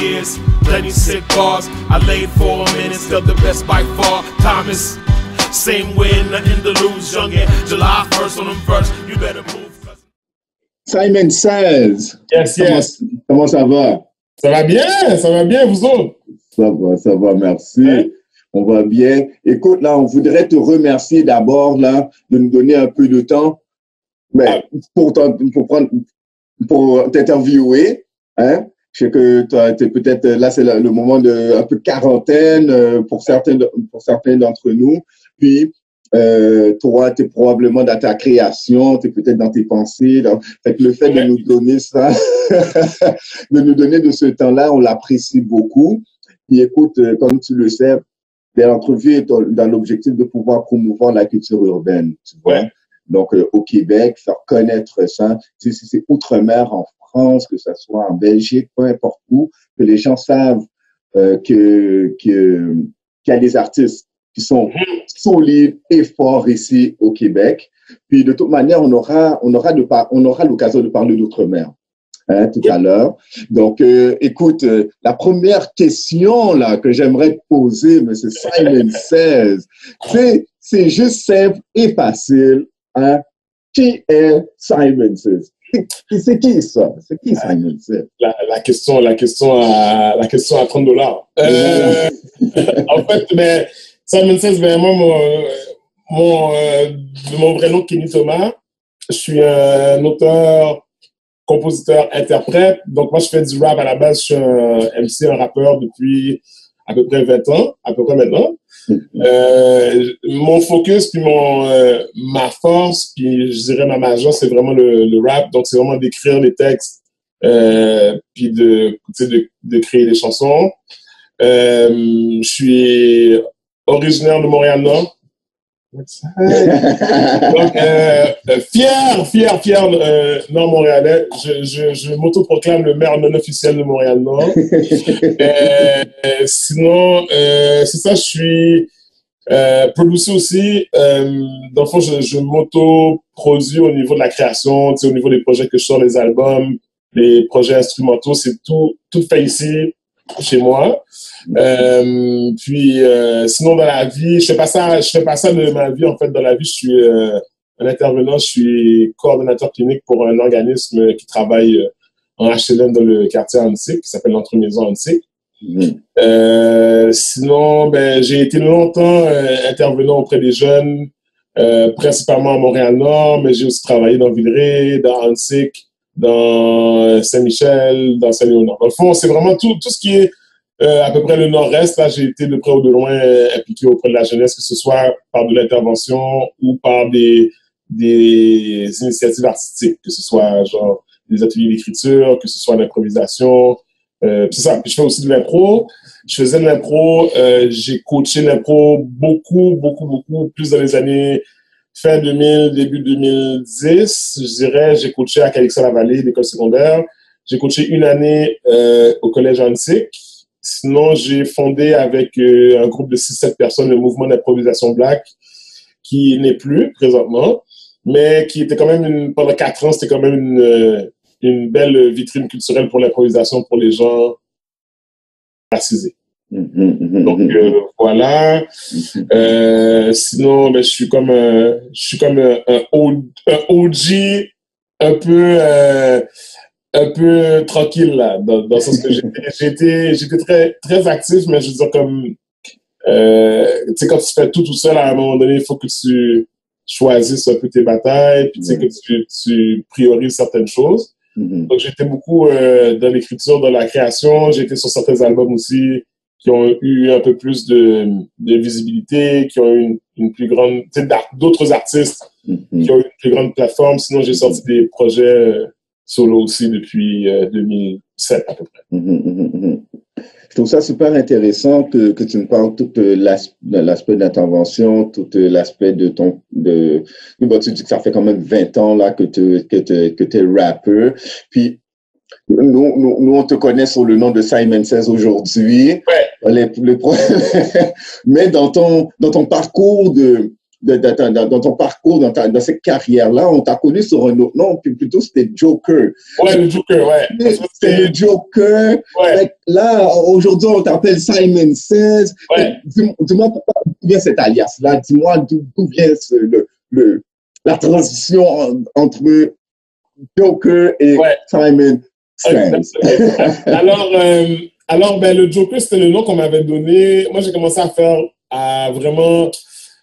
years, plenty sick bars. I laid for a minute, still the best by far. Thomas, same win, nothing to lose, youngin'. July 1st on them first, you better move. Simon Says. Yes, yes. Comment ça va? Ça va bien, vous autres? Ça va, merci. Ouais. On va bien. Écoute, là, on voudrait te remercier d'abord, là, de nous donner un peu de temps, mais pour t'interviewer, hein. Je sais que t'es peut-être, là, c'est le moment de un peu de quarantaine, pour certains d'entre nous. Puis, toi, t'es probablement dans ta création, t'es peut-être dans tes pensées, là. Fait que le fait de nous donner ça, de nous donner de ce temps-là, on l'apprécie beaucoup. Puis écoute, comme tu le sais, l'entrevue est dans l'objectif de pouvoir promouvoir la culture urbaine, tu vois. Ouais. Donc, au Québec, faire connaître ça. C'est outre-mer, en France, que ça soit en Belgique, peu importe où, que les gens savent qu'il y a des artistes qui sont solides et forts ici au Québec. Puis, de toute manière, on aura l'occasion de parler d'outre-mer. Hein, tout à l'heure. Donc, écoute, la première question là que j'aimerais te poser, M. Simon Says, c'est juste simple et facile. Hein? Qui est Simon Says? C'est qui ça? C'est qui Simon Says? La question à $30. En fait, ben, Simon Says, ben, moi, mon vrai nom, Kenny Thomas. Je suis un auteur, compositeur, interprète. Donc, moi, je fais du rap à la base. Je suis un MC, un rappeur depuis à peu près 20 ans, à peu près maintenant. Mon focus, puis ma force, puis je dirais ma majeure, c'est vraiment le rap. Donc, c'est vraiment d'écrire les textes, puis de créer des chansons. Je suis originaire de Montréal-Nord. Donc, fier Nord-Montréalais. Je m'autoproclame le maire non officiel de Montréal-Nord. Sinon, c'est ça, je suis producer aussi. Dans le fond, je m'auto-produis au niveau de la création, au niveau des projets que je sors, les albums, les projets instrumentaux, c'est tout fait ici, chez moi. Puis sinon dans la vie, je fais pas ça de ma vie en fait. Dans la vie, je suis un intervenant, je suis coordonnateur clinique pour un organisme qui travaille en HLM dans le quartier Antique, qui s'appelle l'Entremaison Antique. Sinon, ben j'ai été longtemps intervenant auprès des jeunes, principalement à Montréal-Nord, mais j'ai aussi travaillé dans Villeray, dans Antique, dans Saint-Michel, dans Saint-Léonard. Dans le fond, c'est vraiment tout ce qui est à peu près le nord-est. Là, j'ai été de près ou de loin impliqué auprès de la jeunesse, que ce soit par de l'intervention ou par des initiatives artistiques, que ce soit genre des ateliers d'écriture, que ce soit l'improvisation. C'est ça. Puis je fais aussi de l'impro. Je faisais de l'impro. J'ai coaché l'impro beaucoup plus dans les années fin 2000, début 2010. Je dirais, j'ai coaché à Calixa-la-Vallée, l'école secondaire. J'ai coaché une année au collège Antique. Sinon, j'ai fondé avec un groupe de 6-7 personnes le mouvement d'improvisation Black, qui n'est plus présentement, mais qui était quand même pendant 4 ans, c'était quand même une belle vitrine culturelle pour l'improvisation pour les gens racisés. Donc voilà. Sinon, ben, je suis comme un OG un peu tranquille là, dans le sens que j'étais très actif, mais je veux dire comme tu sais, quand tu fais tout seul, à un moment donné, il faut que tu choisisses un peu tes batailles, puis tu sais que tu priorises certaines choses. Donc j'étais beaucoup dans l'écriture, dans la création. J'ai été sur certains albums aussi qui ont eu un peu plus de visibilité, qui ont eu une plus grande, tu sais, d'autres artistes qui ont eu une plus grande plateforme. Sinon, j'ai sorti des projets solo aussi depuis 2007 à peu près. Je trouve ça super intéressant que tu nous parles tout l'aspect d'intervention, tout l'aspect bon, tu dis que ça fait quand même 20 ans là que t'es rappeur. Puis nous on te connaît sous le nom de Simon Says aujourd'hui. Ouais. Mais dans ton parcours de dans ton parcours, dans cette carrière-là, on t'a connu sur un autre nom, puis plutôt c'était Joker. Ouais, le Joker, ouais. C'est le Joker. Ouais. Là, aujourd'hui, on t'appelle Simon Says. Ouais. Dis-moi pourquoi vient cet alias-là. Dis-moi d'où vient la transition entre Joker et Simon Says. Alors, ben, le Joker, c'était le nom qu'on m'avait donné. Moi, j'ai commencé à vraiment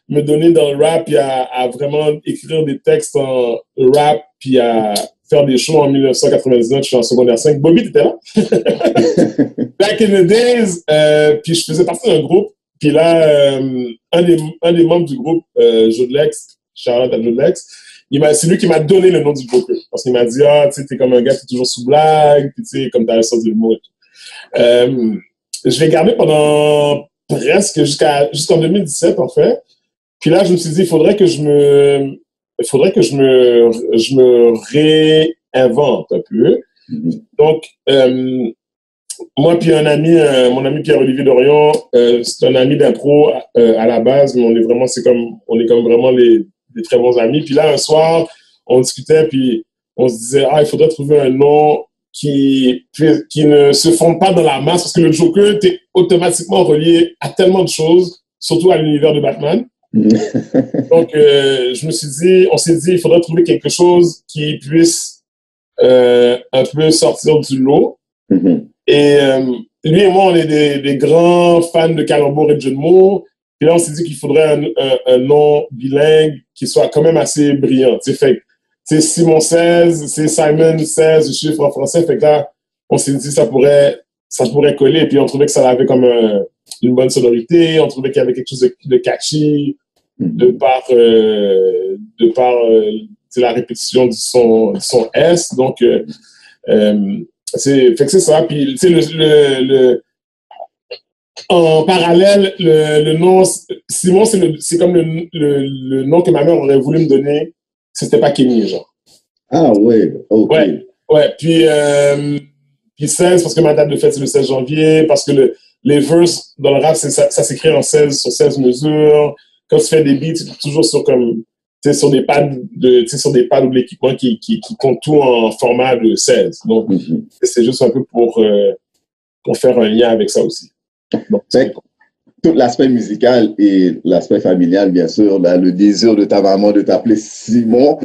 me donner dans le rap, puis à vraiment écrire des textes en rap, puis à faire des shows en 1999. Je suis en secondaire 5. Bobby, t'étais là? Back in the days, puis je faisais partie d'un groupe. Puis là, un des membres du groupe, Jodlex, Charlotte à Jodlex, c'est lui qui m'a donné le nom du Joker. Parce qu'il m'a dit, ah, tu sais, t'es comme un gars qui est toujours sous blague, puis tu sais, comme t'as le sens de l'humour et tout. Je l'ai gardé pendant presque jusqu'en 2017, en fait. Puis là, je me suis dit, il faudrait que je me réinvente un peu. Donc, moi puis un ami, mon ami Pierre-Olivier Dorion, c'est un ami d'impro à la base, mais on est comme vraiment des très bons amis. Puis là, un soir, on discutait, puis on se disait, il faudrait trouver un nom qui ne se fonde pas dans la masse, parce que le Joker, t'es automatiquement relié à tellement de choses, surtout à l'univers de Batman. Donc, on s'est dit, il faudrait trouver quelque chose qui puisse un peu sortir du lot. Et lui et moi, on est des grands fans de calembours et de jeux de mots. Puis là, on s'est dit qu'il faudrait un nom bilingue qui soit quand même assez brillant. C'est Simon 16, c'est Simon 16, le chiffre en français. Fait que là, on s'est dit ça pourrait coller. Et puis on trouvait que ça avait comme une bonne sonorité. On trouvait qu'il y avait quelque chose de catchy de par la répétition du son S. Donc, fait que c'est ça. Puis, tu sais, en parallèle, le nom Simon, c'est comme le nom que ma mère aurait voulu me donner. C'était pas Kenny, genre. Ah ouais, ok. Ouais. Puis 16, parce que ma date de fête, c'est le 16 janvier, parce que les verses dans le rap, ça s'écrit en 16, sur 16 mesures. Quand tu fais des beats, c'est toujours sur des pads ou de l'équipement qui compte tout en format de 16. Donc, c'est juste un peu pour faire un lien avec ça aussi. Donc, tout l'aspect musical et l'aspect familial, bien sûr, là, le désir de ta maman de t'appeler Simon,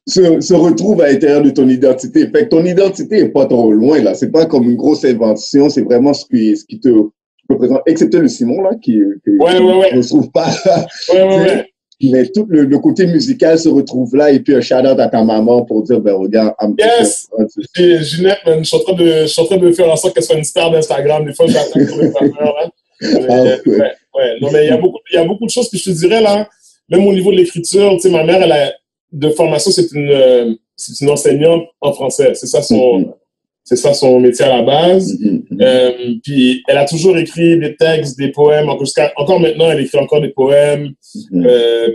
se retrouve à l'intérieur de ton identité. Fait que ton identité n'est pas trop loin, là. C'est pas comme une grosse invention, c'est vraiment ce qui te représente, excepté le Simon, là, qui ne se trouve pas. Mais tout le côté musical se retrouve là, et puis un shout-out à ta maman pour dire, ben regarde, yes! Et Ginette, man, je suis en train de faire en sorte qu'elle soit une star d'Instagram. Des fois, j'attaque sur les faveurs, là. Non, mais il y a beaucoup de choses que je te dirais, là, même au niveau de l'écriture, tu sais, ma mère, de formation, c'est une enseignante en français. C'est ça son métier à la base. Puis elle a toujours écrit des textes, des poèmes. Encore maintenant, elle écrit encore des poèmes,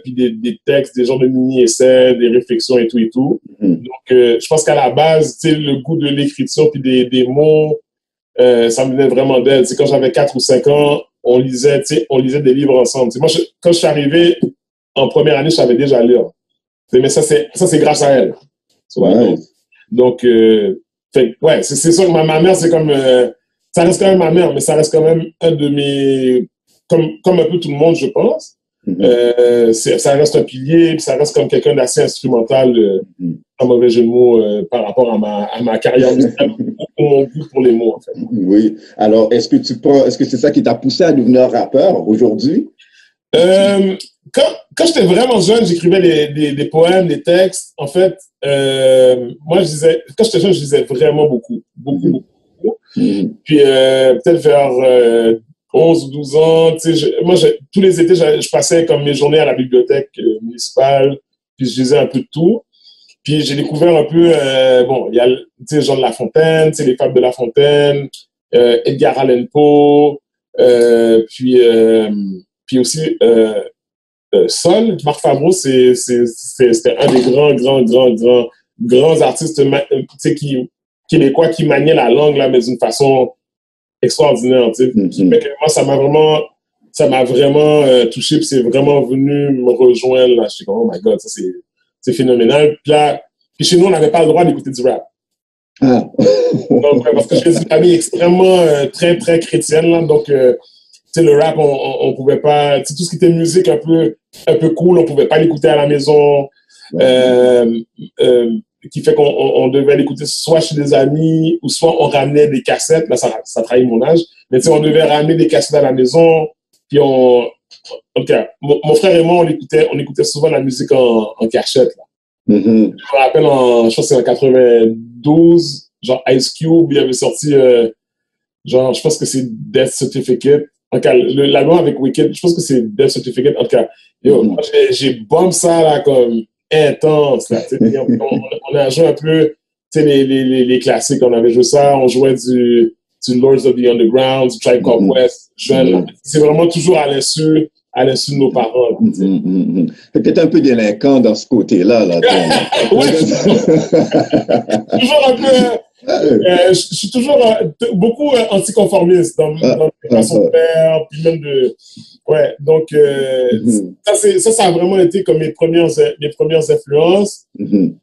puis des textes, des genres de mini-essais, des réflexions et tout et tout. Donc, je pense qu'à la base, tu sais, le goût de l'écriture puis des mots, ça me venait vraiment d'elle. Quand j'avais 4 ou 5 ans, on lisait des livres ensemble. Moi, quand je suis arrivé en première année, je savais déjà lire. Mais ça, c'est grâce à elle. Donc, c'est sûr que ma mère, c'est comme... ça reste quand même ma mère, mais ça reste quand même un de mes... Comme un peu tout le monde, je pense. Ça reste un pilier, puis ça reste comme quelqu'un d'assez instrumental, un mauvais jeu de mots, par rapport à ma carrière musicale, ou mon goût pour les mots, en fait. Oui. Alors, est-ce que c'est ça qui t'a poussé à devenir rappeur aujourd'hui? Quand j'étais vraiment jeune, j'écrivais des poèmes, des textes. En fait, moi, quand j'étais jeune, je lisais vraiment beaucoup. Puis, peut-être vers 11 ou 12 ans, tous les étés, je passais comme mes journées à la bibliothèque municipale, puis je lisais un peu de tout. Puis, j'ai découvert un peu, il y a, Jean de La Fontaine, les fables de La Fontaine, Edgar Allan Poe, puis aussi, Sol, Marc Favreau, c'était un des grands artistes québécois qui maniait la langue là, mais d'une façon extraordinaire. Fait que moi, ça m'a vraiment ça m'a vraiment touché, puis c'est vraiment venu me rejoindre, là. Je suis comme, oh my God, ça c'est phénoménal. Puis chez nous, on n'avait pas le droit d'écouter du rap. Ah. Donc, parce que je suis une famille extrêmement, très, très chrétienne, là. Donc, tu sais, le rap, on pouvait pas, tu sais, tout ce qui était musique un peu cool, on pouvait pas l'écouter à la maison. Qui fait qu'on devait l'écouter soit chez des amis ou soit on ramenait des cassettes. Là, ça trahit mon âge. Mais tu sais, on devait ramener des cassettes à la maison. Puis OK, mon frère et moi, on écoutait souvent la musique en cachette, là. Mm-hmm. Je me rappelle, je pense que c'est en 92, genre Ice Cube, il avait sorti, genre, je pense que c'est Death Certificate. En tout cas, l'album avec Wicked, je pense que c'est Death Certificate. En tout cas, yo, moi, j'ai bombé ça, là, comme intense, là. On a joué un peu, tu sais, les classiques. On avait joué ça, on jouait du Lords of the Underground, du Tribe Called Quest, jeune. C'est vraiment toujours à l'insu de nos parents. Fait que t'es un peu délinquant dans ce côté-là, là. Ouais, toujours un peu. Je suis toujours beaucoup anticonformiste dans mes façons de faire, puis même de. Ouais, donc ça a vraiment été comme mes premières influences.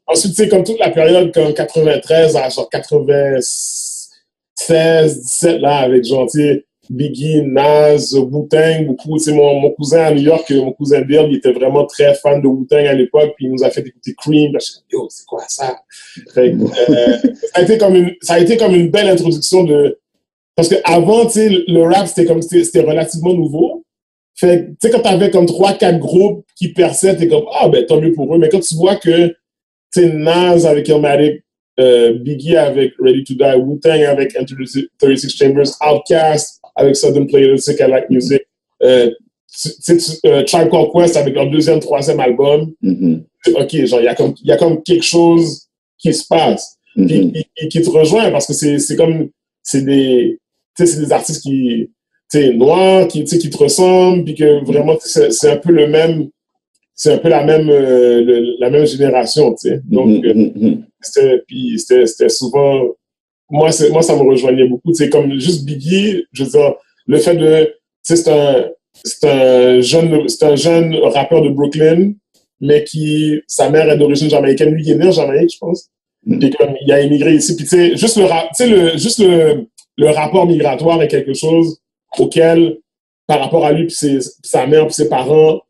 Ensuite, tu sais, comme toute la période, comme 93 à genre 96, 17, là, avec genre, tu sais, Biggie, Nas, Wu-Tang, beaucoup. Tu sais, mon cousin à New York, mon cousin Bill, il était vraiment très fan de Wu-Tang à l'époque, puis il nous a fait écouter Cream. Là, je suis comme, yo, c'est quoi ça? Fait, ça a été comme une belle introduction de. Parce que avant, tu sais, le rap, c'était relativement nouveau. Fait, tu sais, quand t'avais comme 3-4 groupes qui perçaient, t'es comme, ah, ben, tant mieux pour eux. Mais quand tu vois que, tu sais, Nas avec Illmatic, Biggie avec Ready to Die, Wu-Tang avec Enter the 36 Chambers, Outkast avec Southern Playalistic, I Like Music, Tribe Called Quest avec leur deuxième, troisième album. OK, genre, il y a comme quelque chose qui se passe, qui te rejoint, parce que c'est des artistes qui, tu sais, noirs, qui te ressemblent, puis que vraiment, c'est un peu la même génération, tu sais. Donc, c'était souvent, moi, ça me rejoignait beaucoup, tu sais, comme juste Biggie, je veux dire, le fait de, tu sais, c'est un jeune rappeur de Brooklyn, mais sa mère est d'origine jamaïcaine, lui, il est né en Jamaïque, je pense. Puis comme, il a immigré ici, puis tu sais, juste le rapport migratoire est quelque chose auquel, par rapport à lui, puis sa mère, puis ses parents,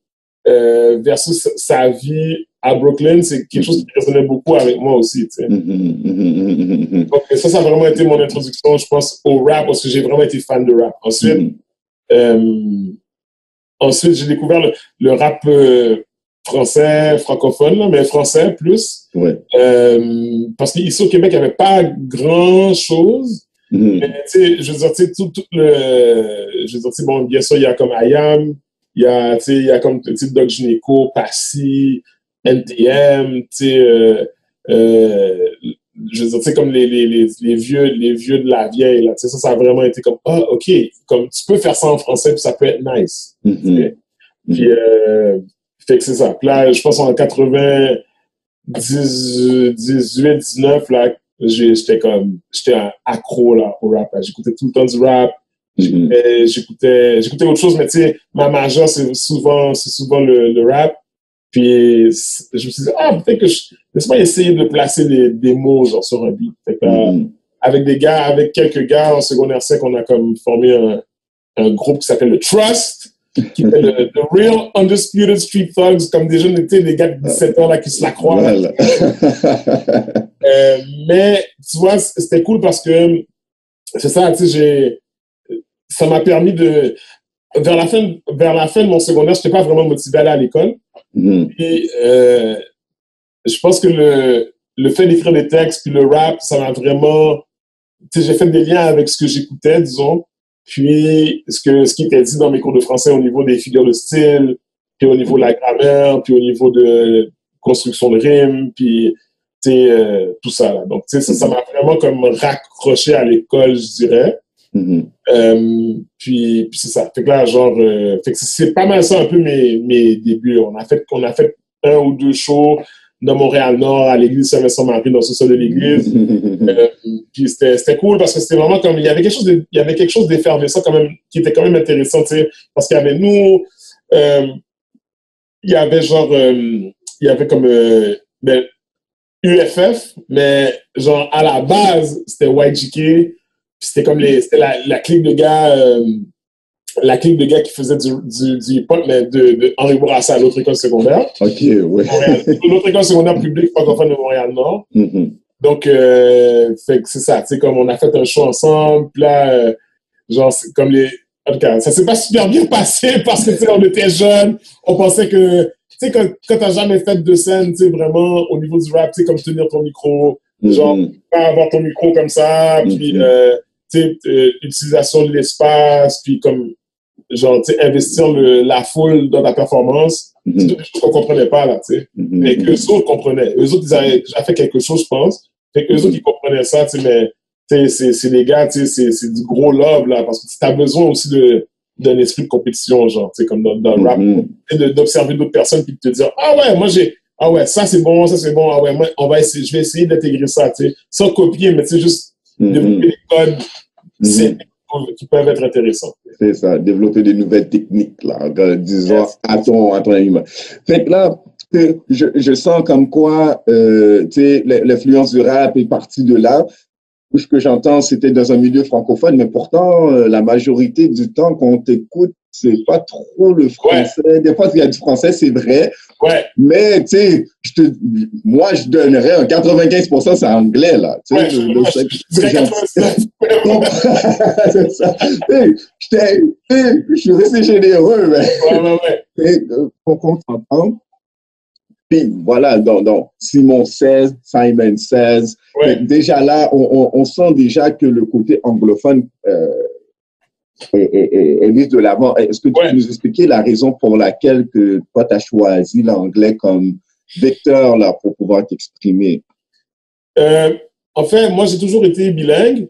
versus sa vie à Brooklyn, c'est quelque chose qui résonnait beaucoup avec moi aussi, tu sais. Donc ça a vraiment été mon introduction, je pense, au rap, parce que j'ai vraiment été fan de rap. Ensuite, j'ai découvert le rap français, francophone, là, mais français plus. Ouais. Parce qu'ici au Québec, il n'y avait pas grand-chose. Mais tu sais, je veux dire, tu sais, je veux dire, tu sais, bon, bien sûr, il y a comme IAM, il y a comme, tu sais, Doc Gynéco, Passy, NTM, tu sais, je veux dire, tu sais, comme les vieux de la vieille, là, tu sais, ça a vraiment été comme, ah, OK, comme, tu peux faire ça en français, puis ça peut être nice. Puis, fait que c'est ça. Puis là, je pense en 98, 19, là, j'étais accro, là, au rap, là. J'écoutais tout le temps du rap. J'écoutais autre chose, mais tu sais, ma majeure, c'est souvent le rap. Puis, je me suis dit, peut-être que laisse-moi essayer de placer des mots, genre, sur un beat. Fait que, avec quelques gars en secondaire 5, on a comme formé un groupe qui s'appelle le Trust, qui était le Real Undisputed Street Thugs, comme des jeunes, des gars de 17 ans, là, qui se la croient. Voilà. Mais, tu vois, c'était cool parce que, c'est ça, tu sais, ça m'a permis de, vers la fin de mon secondaire, je n'étais pas vraiment motivé à aller à l'école. Et je pense que le fait d'écrire des textes puis le rap, ça m'a vraiment, tu sais, j'ai fait des liens avec ce que j'écoutais, disons, puis ce qui était dit dans mes cours de français au niveau des figures de style, puis au niveau de la grammaire, puis au niveau de construction de rimes, puis tu sais, tout ça là. Donc tu sais, ça m'a vraiment comme raccroché à l'école, je dirais. Puis c'est ça. Fait que là, genre, fait que c'est pas mal ça un peu mes débuts. On a fait 1 ou 2 shows dans Montréal-Nord, à l'église Saint-Vincent-Marie, dans le sous-sol de l'église. Puis c'était cool parce que c'était vraiment comme, il y avait quelque chose d'effervescent quand même, qui était quand même intéressant, tu sais, parce qu'il y avait nous, il y avait genre, il y avait comme, ben, UFF, mais genre, à la base, c'était YGK, puis c'était comme c'était la clique de gars, qui faisait du hip-hop, mais de Henri Bourassa à l'autre école secondaire. OK, ouais. L'autre école secondaire publique francophone de Montréal-Nord. Donc, fait que c'est ça, tu sais, comme on a fait un show ensemble, puis là, genre, comme en tout cas, ça s'est pas super bien passé parce que, tu sais, on était jeunes, on pensait que, tu sais, quand t'as jamais fait de scène, tu sais, vraiment, au niveau du rap, tu sais, comme tenir ton micro, genre, pas avoir ton micro comme ça, puis, tu sais, utilisation de l'espace, puis comme, genre, tu sais, investir la foule dans la performance, c'est toutes des choses qu'on comprenait pas, là, tu sais. Mais qu'eux autres comprenaient. Eux autres, ils avaient déjà fait quelque chose, je pense. Fait qu'eux autres, ils comprenaient ça, tu sais, mais, tu sais, c'est les gars, tu sais, c'est du gros love, là, parce que tu as besoin aussi d'un esprit de compétition, genre, tu sais, comme dans le rap, d'observer d'autres personnes, puis de te dire, ah ouais, ça c'est bon, ah ouais, moi, je vais essayer d'intégrer ça, tu sais, sans copier, mais tu sais, juste développer des codes, qui peuvent être intéressants. C'est ça, développer des nouvelles techniques, là, disons, à ton humain. Fait que là, je sens comme quoi, tu sais, l'influence du rap est partie de là. Tout ce que j'entends, c'était dans un milieu francophone, mais pourtant, la majorité du temps, quand on t'écoute, c'est pas trop le français. Ouais. Des fois, il y a du français, c'est vrai. Ouais. Mais, tu sais, moi, je donnerais un 95%, c'est anglais, là. Tu sais, c'est ça. Je suis resté généreux, mais. Pour qu'on s'entende. Puis voilà, donc Simon 16, Simon 16. Ouais. Déjà là, on sent déjà que le côté anglophone est mis de l'avant. Est-ce que tu peux nous expliquer la raison pour laquelle que toi, tu as choisi l'anglais comme vecteur là, pour pouvoir t'exprimer? En fait, moi, j'ai toujours été bilingue.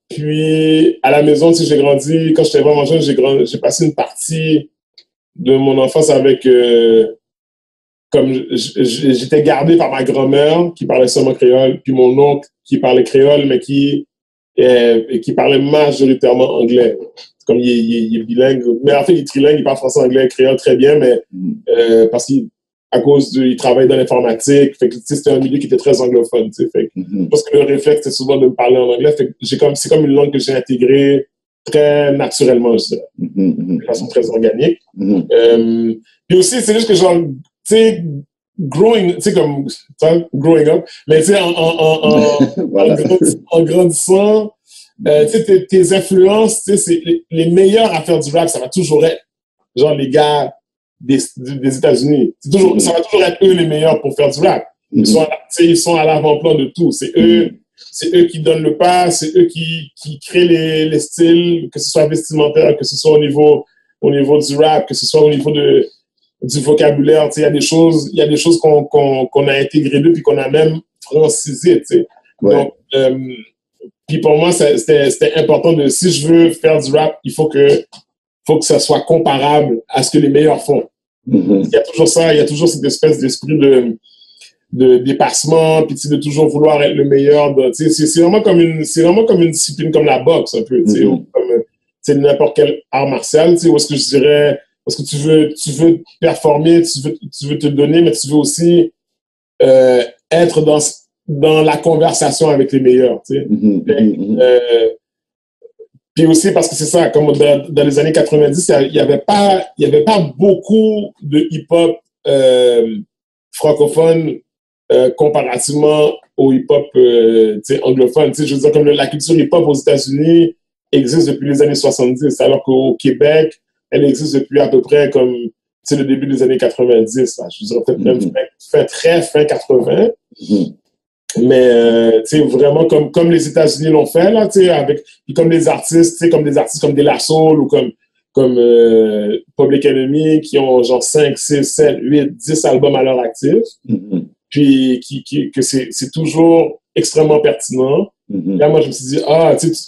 Puis, à la maison, tu sais, j'ai grandi, quand j'étais vraiment jeune, j'ai passé une partie de mon enfance avec... comme j'étais gardé par ma grand-mère qui parlait seulement créole, puis mon oncle qui parlait créole, mais qui parlait majoritairement anglais. Comme il est bilingue, mais en fait, il est trilingue, il parle français, anglais, créole très bien, mais parce qu'il travaille dans l'informatique, fait que c'était un milieu qui était très anglophone. Fait que, je pense que le réflexe, c'était souvent de me parler en anglais. Fait que c'est comme une langue que j'ai intégrée très naturellement, je dirais, de façon très organique. Puis aussi, c'est juste que genre, tu sais, growing up, mais tu sais, en grandissant, tu sais, tes influences, tu sais, c'est les meilleurs à faire du rap, ça va toujours être, genre, les gars des États-Unis. Ça va toujours être eux les meilleurs pour faire du rap. Ils sont à l'avant-plan de tout. C'est eux qui donnent le pas, c'est eux qui créent les styles, que ce soit vestimentaire, que ce soit au niveau du rap, que ce soit au niveau du vocabulaire, tu sais, il y a des choses qu'on a intégrées d'eux puis qu'on a même francisées, tu sais. Donc, puis pour moi, c'était important si je veux faire du rap, il faut que ça soit comparable à ce que les meilleurs font. Il y a toujours ça, il y a toujours cette espèce d'esprit de dépassement, puis de toujours vouloir être le meilleur. C'est vraiment comme une discipline comme la boxe, un peu, tu sais, ou comme n'importe quel art martial, tu sais, où est-ce que je dirais, parce que tu veux performer, tu veux te donner, mais tu veux aussi être dans la conversation avec les meilleurs, tu sais. Puis aussi parce que c'est ça, comme dans les années 90, il y avait pas beaucoup de hip-hop francophone comparativement au hip-hop anglophone. Je veux dire, comme la culture hip-hop aux États-Unis existe depuis les années 70, alors qu'au Québec, elle existe depuis à peu près comme le début des années 90. Là. Je veux dire, peut-être même fin 80. Mais vraiment comme les États-Unis l'ont fait, là, puis comme des artistes comme De La Soul ou comme Public Enemy qui ont genre 5, 6, 7, 8, 10 albums à leur actif. Puis que c'est toujours extrêmement pertinent. Là, moi, je me suis dit,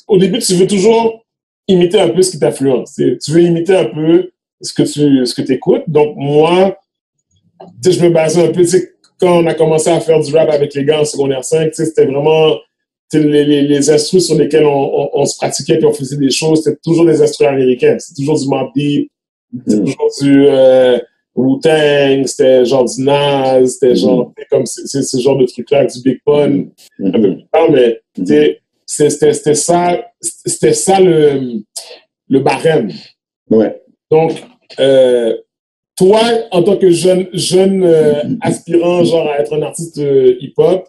au début, tu veux toujours imiter un peu ce qui t'influence. Tu veux imiter un peu ce que tu écoutes. Donc, moi, je me basais un peu, quand on a commencé à faire du rap avec les gars en secondaire 5, c'était vraiment les instrus sur lesquels on se pratiquait puis on faisait des choses, c'était toujours des instrus américains. C'était toujours du Mobb Deep, c'était toujours du Wu-Tang, c'était genre du Nas, c'était genre, comme c'est ce genre de trucs-là, du Big Pun, un peu plus tard, mais c'était ça le barème. Ouais. Donc, toi, en tant que jeune aspirant, genre à être un artiste hip-hop,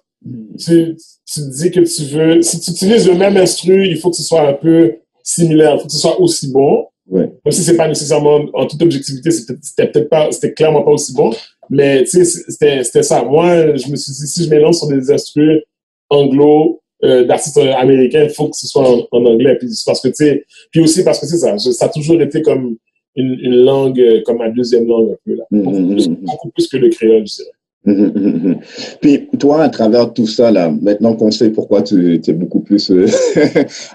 tu dis que tu veux, si tu utilises le même instru, il faut que ce soit un peu similaire, il faut que ce soit aussi bon. Ouais. Même si c'est pas nécessairement, en toute objectivité, c'était clairement pas aussi bon, mais tu sais, c'était ça. Moi, je me suis dit, si je m'élance sur des instrus anglo, d'artistes américains, il faut que ce soit en anglais, puis parce que tu sais, puis aussi parce que c'est ça, ça a toujours été comme une langue, comme ma deuxième langue un peu là, beaucoup plus que le créole, je dirais. Puis toi, à travers tout ça, là, maintenant qu'on sait pourquoi tu es beaucoup plus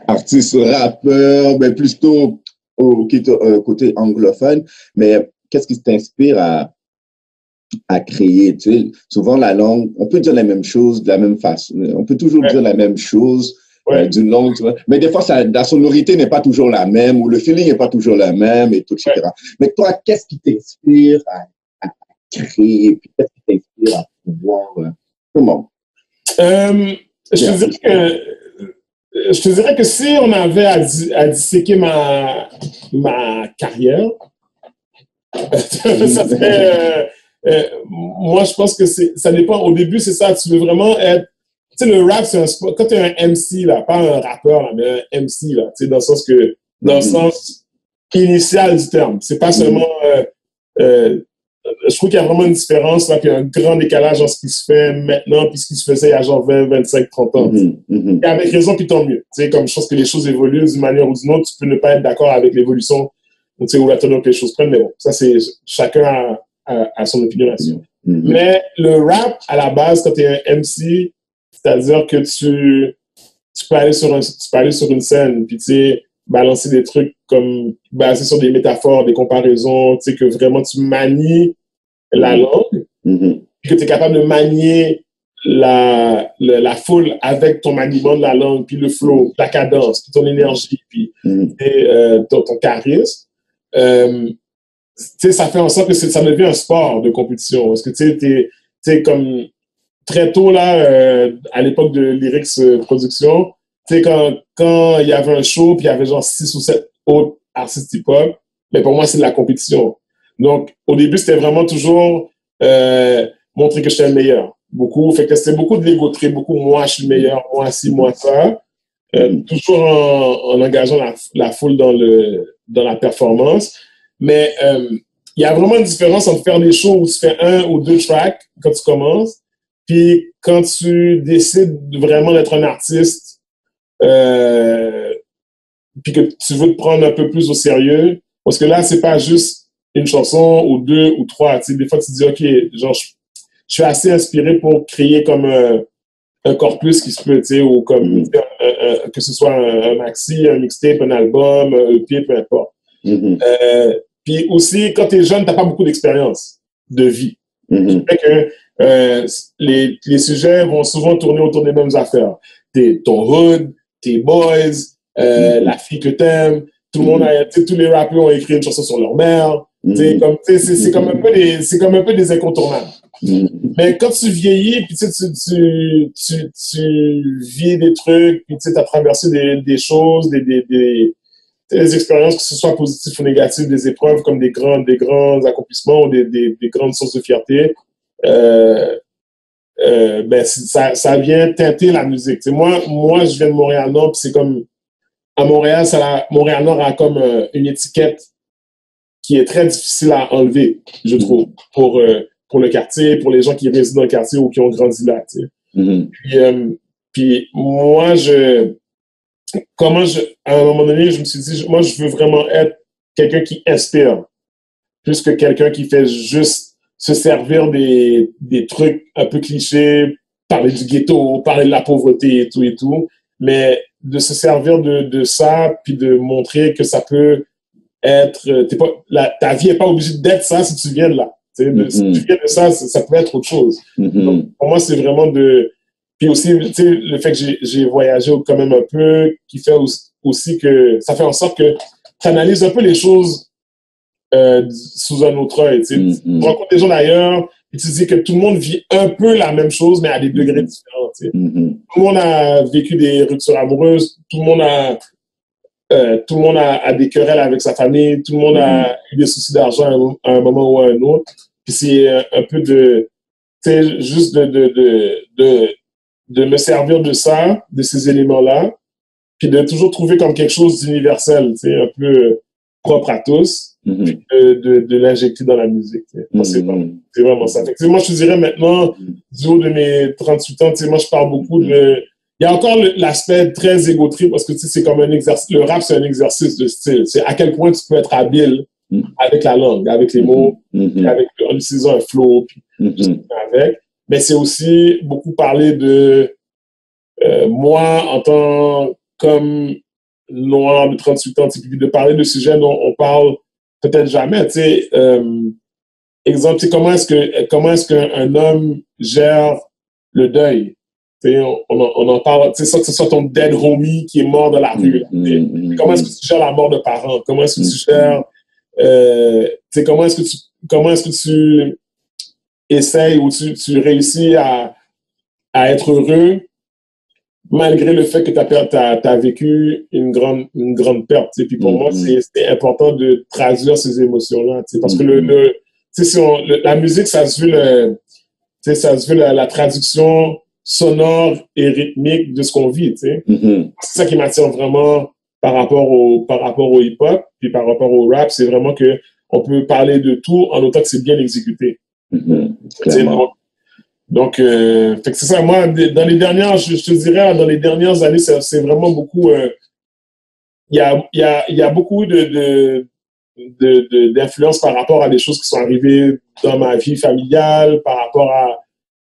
artiste, rappeur, mais plutôt au côté anglophone, mais qu'est-ce qui t'inspire à créer? Tu sais, souvent, la langue, on peut dire la même chose de la même façon. On peut toujours dire la même chose d'une langue, tu vois. Mais des fois, la sonorité n'est pas toujours la même ou le feeling n'est pas toujours le même, et tout, etc. Mais toi, qu'est-ce qui t'inspire à créer? Puis qu'est-ce qui t'inspire à pouvoir... comment? Je te dirais que si on avait à disséquer ma carrière, ça serait... moi, je pense que ça dépend. Au début, c'est ça. Tu veux vraiment être... Tu sais, le rap, c'est un sport. Quand tu es un MC, là, pas un rappeur, là, mais un MC, là, tu sais, dans le sens initial du terme. C'est pas seulement... je trouve qu'il y a vraiment une différence, là, qu'il y a un grand décalage entre ce qui se fait maintenant puis ce qui se faisait il y a genre 20, 25, 30 ans. Et avec raison, puis tant mieux. Tu sais, comme je pense que les choses évoluent d'une manière ou d'une autre, tu peux ne pas être d'accord avec l'évolution, tu sais, ou la teneur que les choses prennent, mais bon, ça, c'est chacun a son opinion là-dessus. Mais le rap, à la base, quand tu es un MC, c'est-à-dire que tu peux aller sur une scène, puis tu sais, balancer des trucs comme basés sur des métaphores, des comparaisons, tu sais, que vraiment tu manies la langue, que tu es capable de manier la foule avec ton maniement de la langue, puis le flow, la cadence, puis ton énergie, puis ton charisme. Tu sais, ça fait en sorte que ça devient un sport de compétition. Parce que tu sais, comme très tôt, là, à l'époque de Lyrics Production, tu sais, quand il y avait un show, puis il y avait genre 6 ou 7 autres artistes hip-hop, mais pour moi, c'est de la compétition. Donc, au début, c'était vraiment toujours montrer que j'étais le meilleur. Beaucoup. Fait que c'était beaucoup de l'ego trip, beaucoup moi, je suis le meilleur, moi, ci, moi, ça. Toujours en engageant la foule dans la performance. Mais il y a vraiment une différence entre faire des shows où tu fais 1 ou 2 tracks quand tu commences, puis quand tu décides vraiment d'être un artiste, puis que tu veux te prendre un peu plus au sérieux, parce que là, c'est pas juste une chanson ou 2 ou 3. Tu sais, des fois, tu te dis, OK, genre, je suis assez inspiré pour créer comme un corpus qui se peut, tu sais, ou comme que ce soit un maxi, un mixtape, un album, un EP, peu importe. Puis aussi, quand tu es jeune, tu n'as pas beaucoup d'expérience de vie. Fait que les sujets vont souvent tourner autour des mêmes affaires. Ton hood, tes boys, la fille que t'aimes, tout le monde tous les rappeurs ont écrit une chanson sur leur mère. C'est comme un peu des incontournables. Mais quand tu vieillis, puis tu vis des trucs, puis tu as traversé des choses, des expériences, que ce soit positives ou négatives, des épreuves comme des grands accomplissements ou des grandes sources de fierté, ben ça vient teinter la musique. T'sais, moi, je viens de Montréal-Nord, puis c'est comme à Montréal, Montréal-Nord a comme une étiquette qui est très difficile à enlever, je trouve, pour le quartier, pour les gens qui résident dans le quartier ou qui ont grandi là. Puis moi, à un moment donné, je me suis dit, moi, je veux vraiment être quelqu'un qui inspire, plus que quelqu'un qui fait juste se servir des trucs un peu clichés, parler du ghetto, parler de la pauvreté et tout, mais de se servir de ça, puis de montrer que ça peut être... ta vie n'est pas obligée d'être ça si tu viens de là. Tu sais, si tu viens de ça, ça peut être autre chose. Donc, pour moi, c'est vraiment puis aussi, tu sais, le fait que j'ai voyagé quand même un peu, qui fait aussi que ça fait en sorte que tu analyses un peu les choses sous un autre œil. Tu rencontres des gens d'ailleurs, et tu te dis que tout le monde vit un peu la même chose, mais à des degrés différents. Tu sais. Tout le monde a vécu des ruptures amoureuses, tout le monde a des querelles avec sa famille, tout le monde a eu des soucis d'argent à un moment ou à un autre. Puis c'est un peu tu sais, juste de me servir de ça, de ces éléments-là, puis de toujours trouver comme quelque chose d'universel, tu sais, un peu propre à tous, puis de l'injecter dans la musique. Tu sais. Moi, c'est vraiment ça. Fait que, moi, je te dirais maintenant, du haut de mes 38 ans, tu sais, moi, je parle beaucoup de... Il y a encore l'aspect très égotrip parce que, tu sais, c'est comme un exercice... Le rap, c'est un exercice de style. C'est à quel point tu peux être habile avec la langue, avec les mots, puis en utilisant un flow, puis avec. Mais c'est aussi beaucoup parler de moi en tant comme noir de 38 ans, de parler de sujets dont on parle peut-être jamais. Tu sais, exemple, tu sais, comment est-ce qu'un homme gère le deuil? Tu sais, on en parle, tu sais, ça que ce soit ton dead homie qui est mort dans la rue. Là, comment est-ce que tu gères la mort de parents? Comment est-ce que tu gères, tu sais, comment est-ce que tu essayes ou tu réussis à être heureux malgré le fait que tu as vécu une grande perte. Tu sais. Puis pour moi, c'est important de traduire ces émotions-là. Tu sais, parce que tu sais, la musique, ça se veut la traduction sonore et rythmique de ce qu'on vit. Tu sais. C'est ça qui m'attire vraiment par rapport au hip-hop, puis par rapport au rap, c'est vraiment que on peut parler de tout en autant que c'est bien exécuté. Donc, fait que c'est ça. Moi, dans les dernières, je te dirais, dans les dernières années, c'est vraiment beaucoup. Il y a beaucoup d'influence par rapport à des choses qui sont arrivées dans ma vie familiale, par rapport à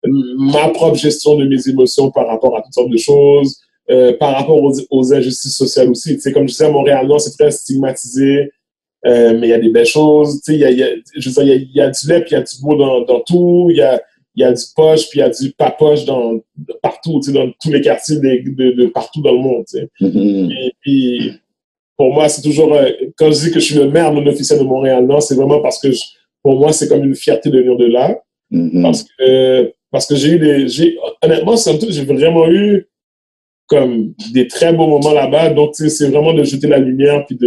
ma propre gestion de mes émotions, par rapport à toutes sortes de choses, par rapport aux injustices sociales aussi. Tu sais, comme je disais, à Montréal-Nord, c'est très stigmatisé. Mais il y a des belles choses, tu sais, il y a du lait, puis il y a du beau dans tout, il y a du poche, puis il y a du pas poche partout, tu sais, dans tous les quartiers de partout dans le monde, tu sais. Et puis, pour moi, c'est toujours, quand je dis que je suis le maire non officiel de Montréal-Nord, c'est vraiment parce que, pour moi, c'est comme une fierté de venir de là, parce que honnêtement, j'ai vraiment eu comme des très beaux moments là-bas, donc, tu sais, c'est vraiment de jeter la lumière, puis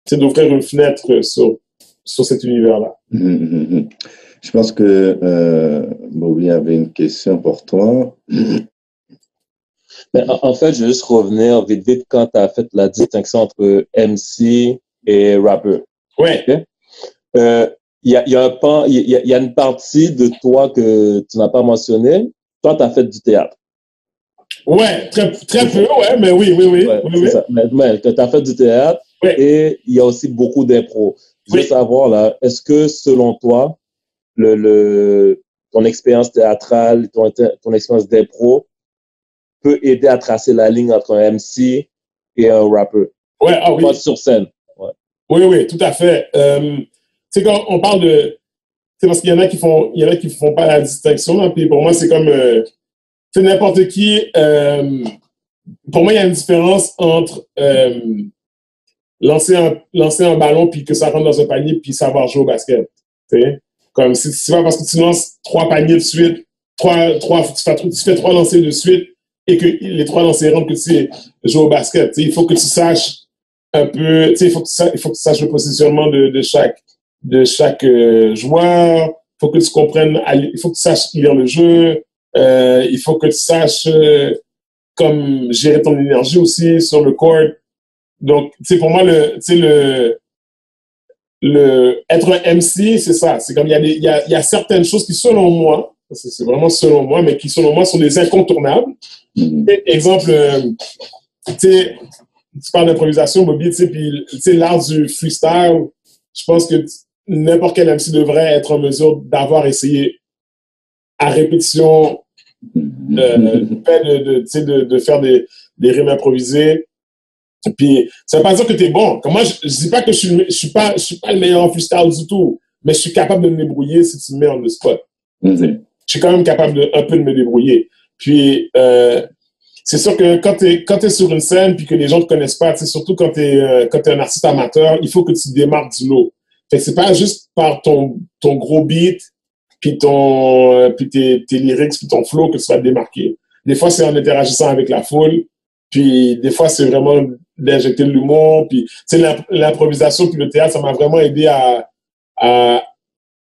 c'est d'ouvrir une fenêtre sur cet univers-là. Je pense que Bobby avait une question pour toi. En fait, je vais juste revenir vite quand tu as fait la distinction entre MC et rappeur. Ouais. Okay? Il y a une partie de toi que tu n'as pas mentionnée. Toi, tu as fait du théâtre. Ouais, très peu, ouais, mais oui. Ouais, oui. Ça. Mais tu as fait du théâtre. Ouais. Et il y a aussi beaucoup d'impro. Je veux savoir, là, est-ce que, selon toi, ton expérience théâtrale, ton expérience d'impro peut aider à tracer la ligne entre un MC et un rappeur? Ouais, ah oui. Pas sur scène. Ouais. Oui, tout à fait. Tu sais, quand on parle de... C'est parce qu'il y en a qui font pas la distinction, là, puis pour moi, c'est comme... c'est n'importe qui... pour moi, il y a une différence entre... lancer un ballon puis que ça rentre dans un panier puis savoir jouer au basket. T'sais? Comme si c'est pas parce que tu lances 3 paniers de suite, tu fais 3 lancers de suite et que les 3 lancers rentrent que tu sais jouer au basket. T'sais, il faut que tu saches un peu, il faut que tu saches le positionnement de chaque joueur. Il faut que tu comprennes, il faut que tu saches lire le jeu. Il faut que tu saches comme gérer ton énergie aussi sur le court. Donc, tu sais, pour moi, être un MC, c'est ça. C'est comme, il y a certaines choses qui, selon moi, c'est vraiment selon moi, mais qui, selon moi, sont des incontournables. Exemple, tu sais, tu parles d'improvisation, Bobby, tu sais, puis, tu sais, l'art du freestyle, je pense que n'importe quel MC devrait être en mesure d'avoir essayé à répétition, de faire des rimes improvisées. Puis, ça veut pas dire que t'es bon. Comme moi, je dis pas que je suis pas le meilleur en freestyle du tout. mais je suis capable de me débrouiller si tu me mets on the spot. Je suis quand même capable un peu de me débrouiller. Puis, c'est sûr que quand t'es sur une scène puis que les gens te connaissent pas, surtout quand t'es un artiste amateur, il faut que tu te démarques du lot. Fait que c'est pas juste par ton gros beat puis tes lyrics puis ton flow que tu vas te démarquer. Des fois, c'est en interagissant avec la foule, puis des fois, c'est vraiment d'injecter de l'humour, puis l'improvisation puis le théâtre, ça m'a vraiment aidé à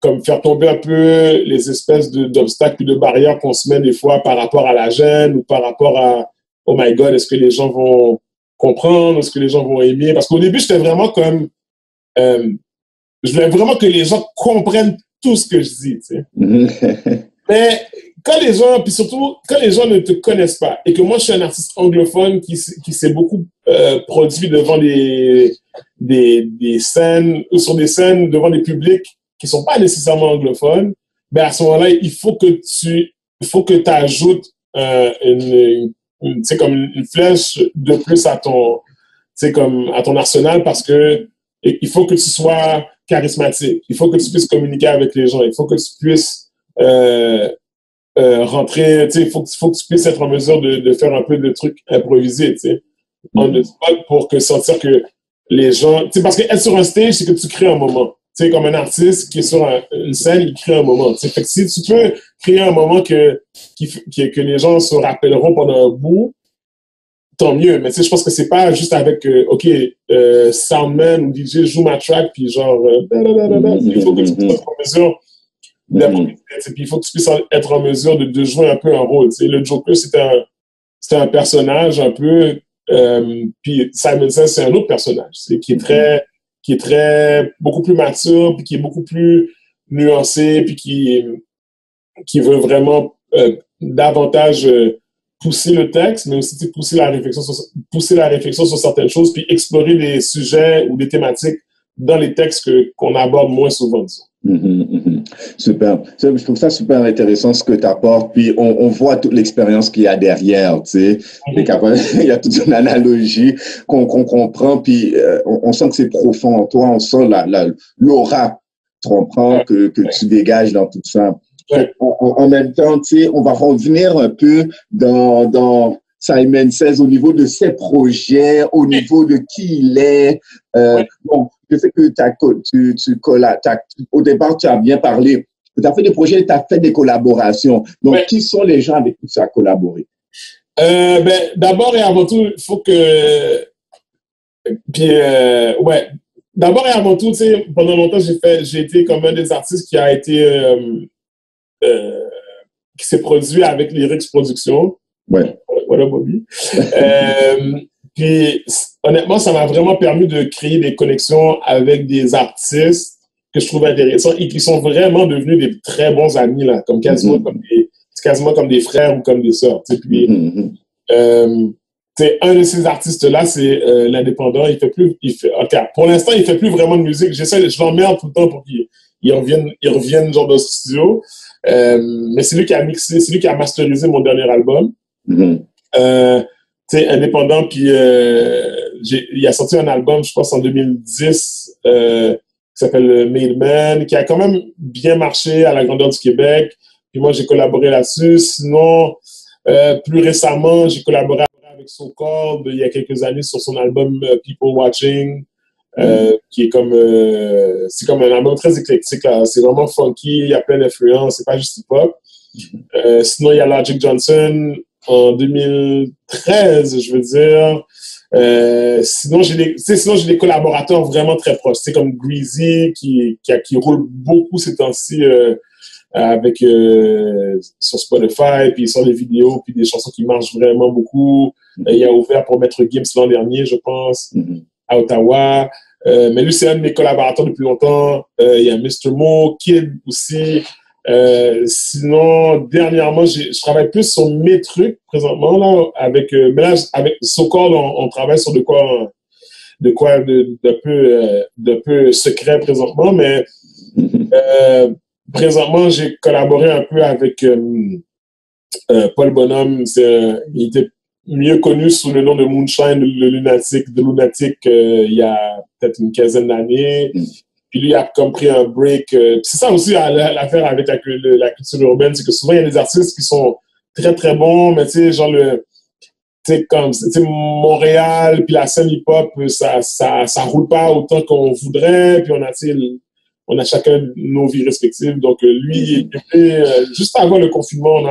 comme faire tomber un peu les espèces d'obstacles puis de barrières qu'on se met des fois par rapport à la gêne ou par rapport à « Oh my God, est-ce que les gens vont comprendre? Est-ce que les gens vont aimer? » Parce qu'au début, j'étais vraiment comme... je voulais vraiment que les gens comprennent tout ce que je dis, tu sais. Mais quand les gens, puis surtout, quand les gens ne te connaissent pas et que moi, je suis un artiste anglophone qui s'est beaucoup produit devant des scènes, ou sur des scènes devant des publics qui sont pas nécessairement anglophones, ben à ce moment-là, il faut que tu ajoutes comme une flèche de plus à ton arsenal parce que il faut que tu sois charismatique, il faut que tu puisses communiquer avec les gens, il faut que tu puisses rentrer, il faut que tu puisses être en mesure de faire un peu de trucs improvisés, tu sais, on the spot pour sentir que les gens, parce que être sur un stage, c'est que tu crées un moment. Tu sais, comme un artiste qui est sur une scène, il crée un moment. Fait que si tu peux créer un moment que les gens se rappelleront pendant un bout, tant mieux. Mais tu sais, je pense que c'est pas juste avec, Soundman ou DJ joue ma track, puis genre, il faut que tu puisses être en mesure d'improviser. Puis il faut que tu puisses être en mesure de jouer un peu un rôle. Tu sais. Le Joker, c'était un personnage un peu, puis Simon Says, c'est un autre personnage, qui est très beaucoup plus mature, puis qui est beaucoup plus nuancé, puis qui veut vraiment davantage pousser le texte, mais aussi pousser la réflexion sur certaines choses, puis explorer des sujets ou des thématiques dans les textes qu'on aborde moins souvent, disons. Super. Je trouve ça super intéressant ce que tu apportes. Puis on voit toute l'expérience qu'il y a derrière, tu sais. Il y a toute une analogie qu'on comprend. Puis on sent que c'est profond en toi. On sent l'aura, tu comprends, que tu dégages dans tout ça. En même temps, tu sais, on va revenir un peu dans Simon Says au niveau de ses projets, au niveau de qui il est. Bon, je sais que au départ, tu as bien parlé. Tu as fait des projets, tu as fait des collaborations. Donc, qui sont les gens avec qui tu as collaboré? D'abord et avant tout, il faut que... D'abord et avant tout, tu sais, pendant longtemps, j'ai été comme un des artistes qui a été... qui s'est produit avec Lyrics Productions. Voilà, Bobby. Puis, honnêtement, ça m'a vraiment permis de créer des connexions avec des artistes que je trouve intéressants et qui sont vraiment devenus des très bons amis, là, comme quasiment comme des frères ou comme des sœurs. Puis, un de ces artistes-là, c'est l'indépendant. Pour l'instant, il fait plus vraiment de musique. Je l'emmerde tout le temps pour qu'il revienne genre dans le studio. Mais c'est lui qui a mixé, c'est lui qui a masterisé mon dernier album. Indépendant, puis il a sorti un album, je pense, en 2010, qui s'appelle Made Man, qui a quand même bien marché à la grandeur du Québec. Puis moi, j'ai collaboré là-dessus. Sinon, plus récemment, j'ai collaboré avec So Called il y a quelques années sur son album People Watching, qui est c'est comme un album très éclectique, là. C'est vraiment funky, il y a plein d'influences, c'est pas juste hip-hop. Sinon, il y a Logic Johnson en 2013, je veux dire. Sinon, j'ai des collaborateurs vraiment très proches. C'est comme Greasy qui roule beaucoup ces temps-ci avec sur Spotify, puis sur les vidéos, puis des chansons qui marchent vraiment beaucoup. Il a ouvert pour Maître Gims l'an dernier, je pense, à Ottawa. Mais lui, c'est un de mes collaborateurs depuis longtemps. Il y a Mr. Mo, Kid aussi. Sinon, dernièrement, je travaille plus sur mes trucs présentement là avec So-Called, on travaille sur de peu secret présentement, mais présentement j'ai collaboré un peu avec Paul Bonhomme. Il était mieux connu sous le nom de Moonshine, de Lunatic, il y a peut-être une quinzaine d'années. Puis lui, il a comme pris un break. C'est ça aussi l'affaire avec la culture urbaine, c'est que souvent, il y a des artistes qui sont très, très bons, mais tu sais, genre Montréal, puis la scène hip-hop, ça roule pas autant qu'on voudrait, puis on a chacun nos vies respectives. Donc, lui, juste avant le confinement,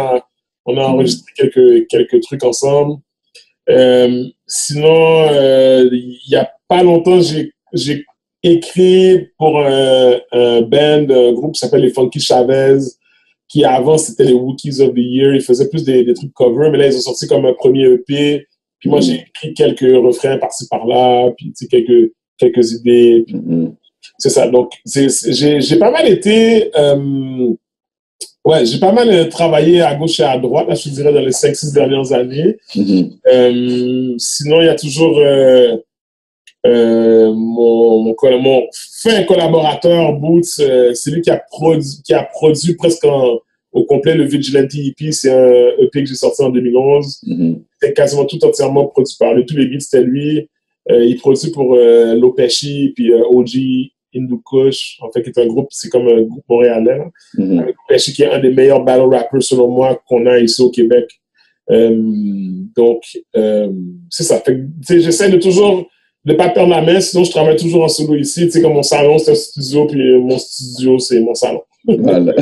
on a enregistré quelques trucs ensemble. Sinon, il y a pas longtemps, j'ai écrit pour un groupe qui s'appelle les Funky Chavez, qui avant, c'était les Wookiees of the Year. Ils faisaient plus des trucs cover, mais là, ils ont sorti comme un premier EP. Puis moi, j'ai écrit quelques refrains par-ci, par-là, puis quelques idées. Puis, c'est ça. Donc, j'ai pas mal été... j'ai pas mal travaillé à gauche et à droite, là, je dirais, dans les 5-6 dernières années. Sinon, il y a toujours mon fin collaborateur, Boots, c'est lui qui a produit presque au complet le Vigilante EP. C'est un EP que j'ai sorti en 2011. C'était quasiment tout entièrement produit par lui. Tous les beats, c'était lui. Il produit pour Lopeshi, puis OG Hindu Kush, en fait, qui est un groupe, c'est comme un groupe montréalais. Avec Lopeshi, qui est un des meilleurs battle rappers, selon moi, qu'on a ici au Québec. Donc, c'est ça. Fait que, j'essaie de toujours ne pas perdre la main, sinon je travaille toujours en solo ici. Tu sais, comme mon salon, c'est un studio, puis mon studio, c'est mon salon. Voilà,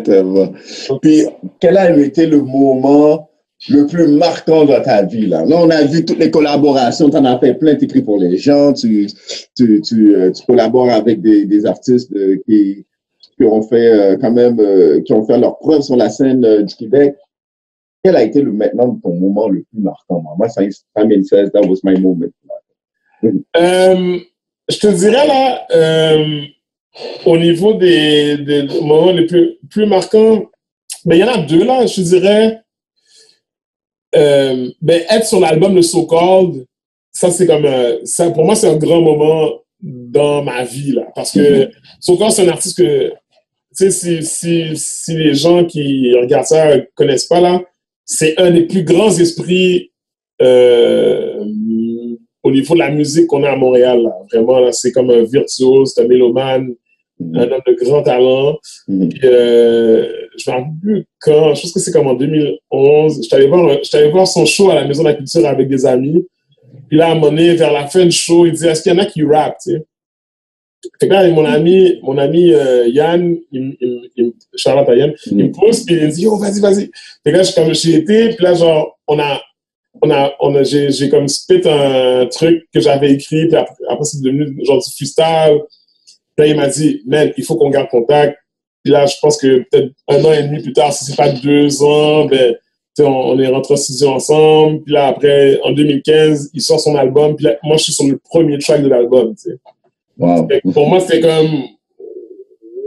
très bon. Puis, quel a été le moment le plus marquant dans ta vie, là? Là, on a vu toutes les collaborations, tu en as fait plein, tu écris pour les gens, tu collabores avec des artistes qui ont fait quand même, qui ont fait leur preuve sur la scène du Québec. Quel a été maintenant ton moment le plus marquant? Moi, ça says that was my moment. Je te dirais là, au niveau des moments les plus marquants, ben, il y en a deux là, je te dirais. Être sur l'album de So Called, ça c'est comme ça, pour moi c'est un grand moment dans ma vie là, parce que So Called, c'est un artiste que, tu sais, si les gens qui regardent ça connaissent pas là, c'est un des plus grands esprits au niveau de la musique qu'on a à Montréal là. Vraiment là, c'est comme un virtuose, c'est un mélomane, un homme de grand talent. Puis, je me rappelle plus quand, je pense que c'est comme en 2011, je t'allais voir son show à la Maison de la Culture avec des amis. Puis là, à un moment donné, vers la fin du show, il dit, est-ce qu'il y en a qui rappent, tu sais? Fait que là, mon ami Yann, Charlotte Yann, il me pousse, puis il me dit, yo, vas-y. Fait que là, comme j'y étais, puis là, genre, j'ai comme spit un truc que j'avais écrit, puis après c'est devenu genre du freestyle. Puis là, il m'a dit, man, il faut qu'on garde contact. Puis là, je pense que peut-être 1 an et demi plus tard, si c'est pas 2 ans, ben, on est rentrés en studio ensemble. Puis là, après, en 2015, il sort son album. Puis là, moi, je suis sur le premier track de l'album, tu sais. Wow. Pour moi, c'était comme...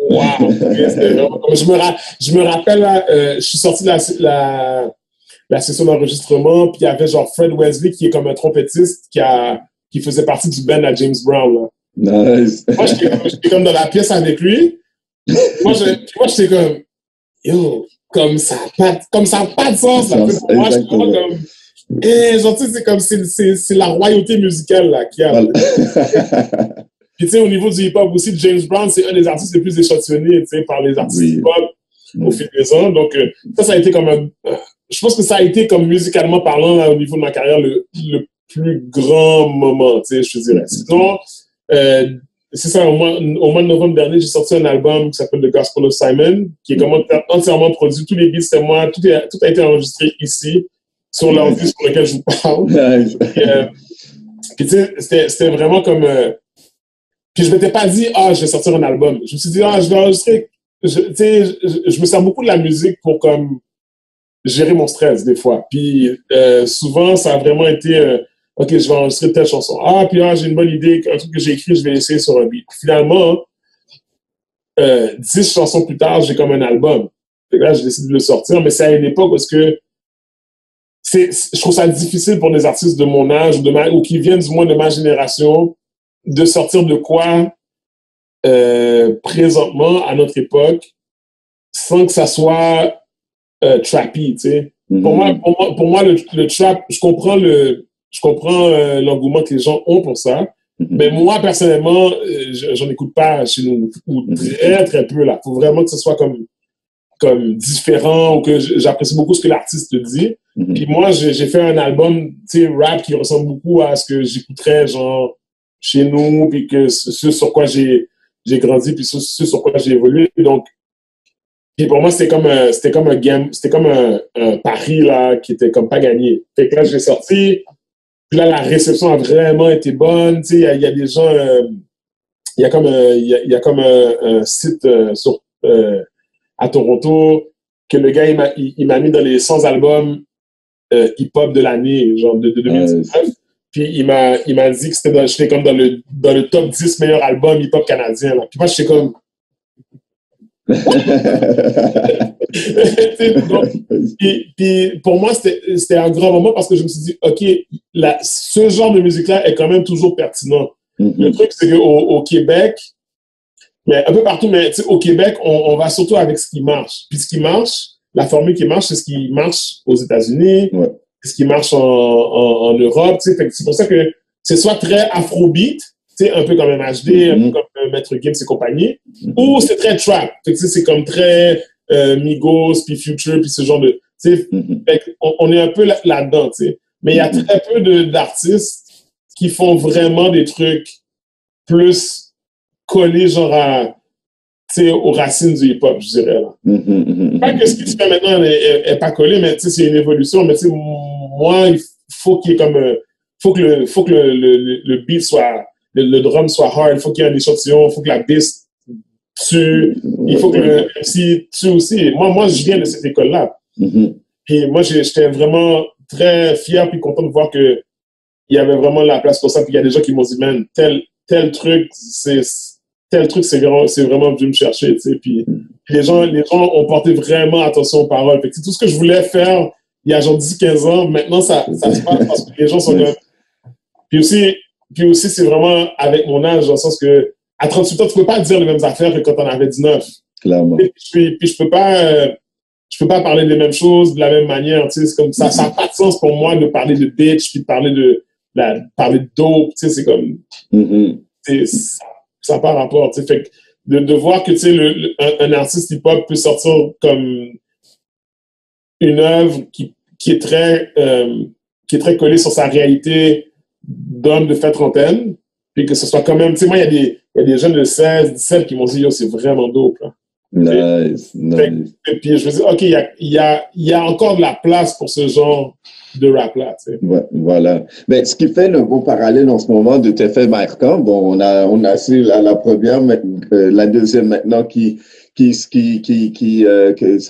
Wow! C'était vraiment comme... Je me rappelle, là, je suis sorti de la session d'enregistrement, puis il y avait genre Fred Wesley, qui est comme un trompettiste qui faisait partie du band à James Brown, là. Nice. Moi, j'étais comme dans la pièce avec lui. Moi, j'étais comme, yo, comme ça n'a pas de sens, là. Pour moi, j'étais comme, genre, tu sais, c'est comme, c'est la royauté musicale, là, qu'il y a. Puis, tu sais, au niveau du hip-hop aussi, James Brown, c'est un des artistes les plus échantillonnés, tu sais, par les artistes hip-hop au fil des ans. Donc, ça a été comme je pense que ça a été comme musicalement parlant, là, au niveau de ma carrière, le plus grand moment, tu sais, je te dirais. Sinon, c'est ça, au mois de novembre dernier, j'ai sorti un album qui s'appelle The Gospel of Simon, qui est comme entièrement produit. Tous les beats, c'est moi. Tout a été enregistré ici, sur l'ordi sur lequel je vous parle. Puis, tu sais, c'était vraiment comme... Puis je m'étais pas dit, je vais sortir un album. Je me suis dit, je vais enregistrer. Tu sais, je me sers beaucoup de la musique pour comme gérer mon stress des fois. Puis souvent, ça a vraiment été, OK, je vais enregistrer telle chanson. Puis j'ai une bonne idée, un truc que j'ai écrit, je vais essayer sur un beat. Finalement, 10 chansons plus tard, j'ai comme un album. Fait que là, j'ai décidé de le sortir, mais c'est à une époque parce que je trouve ça difficile pour des artistes de mon âge ou qui viennent du moins de ma génération de sortir de quoi présentement, à notre époque, sans que ça soit trappy, tu sais. Pour moi, le trap, je comprends l'engouement que les gens ont pour ça, Mais moi, personnellement, j'en écoute pas chez nous, ou très, très peu, là. Faut vraiment que ce soit comme différent, ou que j'apprécie beaucoup ce que l'artiste dit. Puis moi, j'ai fait un album, tu sais, rap qui ressemble beaucoup à ce que j'écouterais, genre, chez nous, puis que ce sur quoi j'ai grandi, puis ce sur quoi j'ai évolué. Donc, puis pour moi, c'était comme un game, c'était comme un pari, là, qui était comme pas gagné. Fait que là, j'ai sorti, puis là, la réception a vraiment été bonne, tu sais, il y a des gens, il y a comme un site à Toronto que le gars, il m'a mis dans les 100 albums hip-hop de l'année, genre de 2019. Puis il m'a dit que j'étais comme dans le top 10 meilleurs albums hip-hop canadiens. Là. Puis moi, j'étais comme... Donc, puis pour moi, c'était un grand moment parce que je me suis dit, OK, ce genre de musique-là est quand même toujours pertinent. Le truc, c'est qu'au Québec, mais un peu partout, mais au Québec, on va surtout avec ce qui marche. Puis ce qui marche, la formule qui marche, c'est ce qui marche aux États-Unis, ce qui marche en Europe. C'est pour ça que c'est soit très afrobeat, un peu comme MHD, un peu comme Maître Gims et compagnie, ou c'est très trap. C'est comme très Migos, puis Future, puis ce genre de... On est un peu là-dedans. Mais il y a très peu d'artistes qui font vraiment des trucs plus collés genre aux racines du hip-hop, je dirais. Là. Pas que ce qui se fait maintenant n'est pas collé, mais c'est une évolution. Mais moi, il faut qu'il y ait comme... faut que le beat soit... Le drum soit hard, il faut qu'il y ait un échantillon, il faut que la bass tue, il faut que le MC tue aussi. Moi, je viens de cette école-là. Puis moi, j'étais vraiment très fier puis content de voir qu'il y avait vraiment la place pour ça. Puis il y a des gens qui m'ont dit, man, tel truc, c'est vraiment venu me chercher, tu sais. Puis les gens ont porté vraiment attention aux paroles. Fait que tout ce que je voulais faire il y a genre 10-15 ans, maintenant, ça se passe parce que les gens sont comme... Puis aussi, c'est vraiment avec mon âge, dans le sens que à 38 ans, tu peux pas dire les mêmes affaires que quand on avait 19. Clairement. Puis je peux pas parler des mêmes choses de la même manière, tu sais, c'est comme ça n'a pas de sens pour moi de parler de bitch, puis de parler de dope, tu sais, c'est comme ça n'a pas rapport, tu sais, fait que de voir que, tu sais, un artiste hip-hop peut sortir comme une œuvre qui est très collée sur sa réalité d'homme de fait trentaine, puis que ce soit quand même, tu sais, moi, il y a des jeunes de 16, 17 qui m'ont dit, yo, c'est vraiment dope, là. Nice. Et puis je me dis, OK, il y a encore de la place pour ce genre de rap-là, tu sais. Ouais, voilà. Mais ce qui fait le beau parallèle en ce moment de tes faits marquants, bon, on a su la première, la deuxième maintenant sur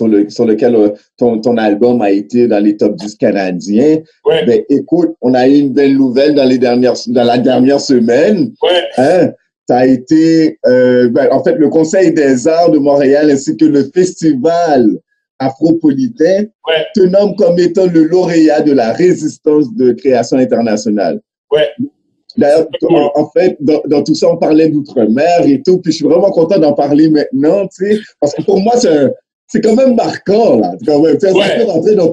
lequel ton album a été dans les top 10 canadiens. Ouais. Ben, écoute, on a eu une belle nouvelle dans la dernière semaine. Ouais. Hein? Ça a été, en fait, le Conseil des arts de Montréal ainsi que le Festival afropolitain te nomme comme étant le lauréat de la résistance de création internationale. Ouais. D'ailleurs, en fait, dans tout ça, on parlait d'outre-mer et tout, puis je suis vraiment content d'en parler maintenant, tu sais, parce que pour moi, c'est quand même marquant, là. Quand même, tu sais, ça peut rentrer dans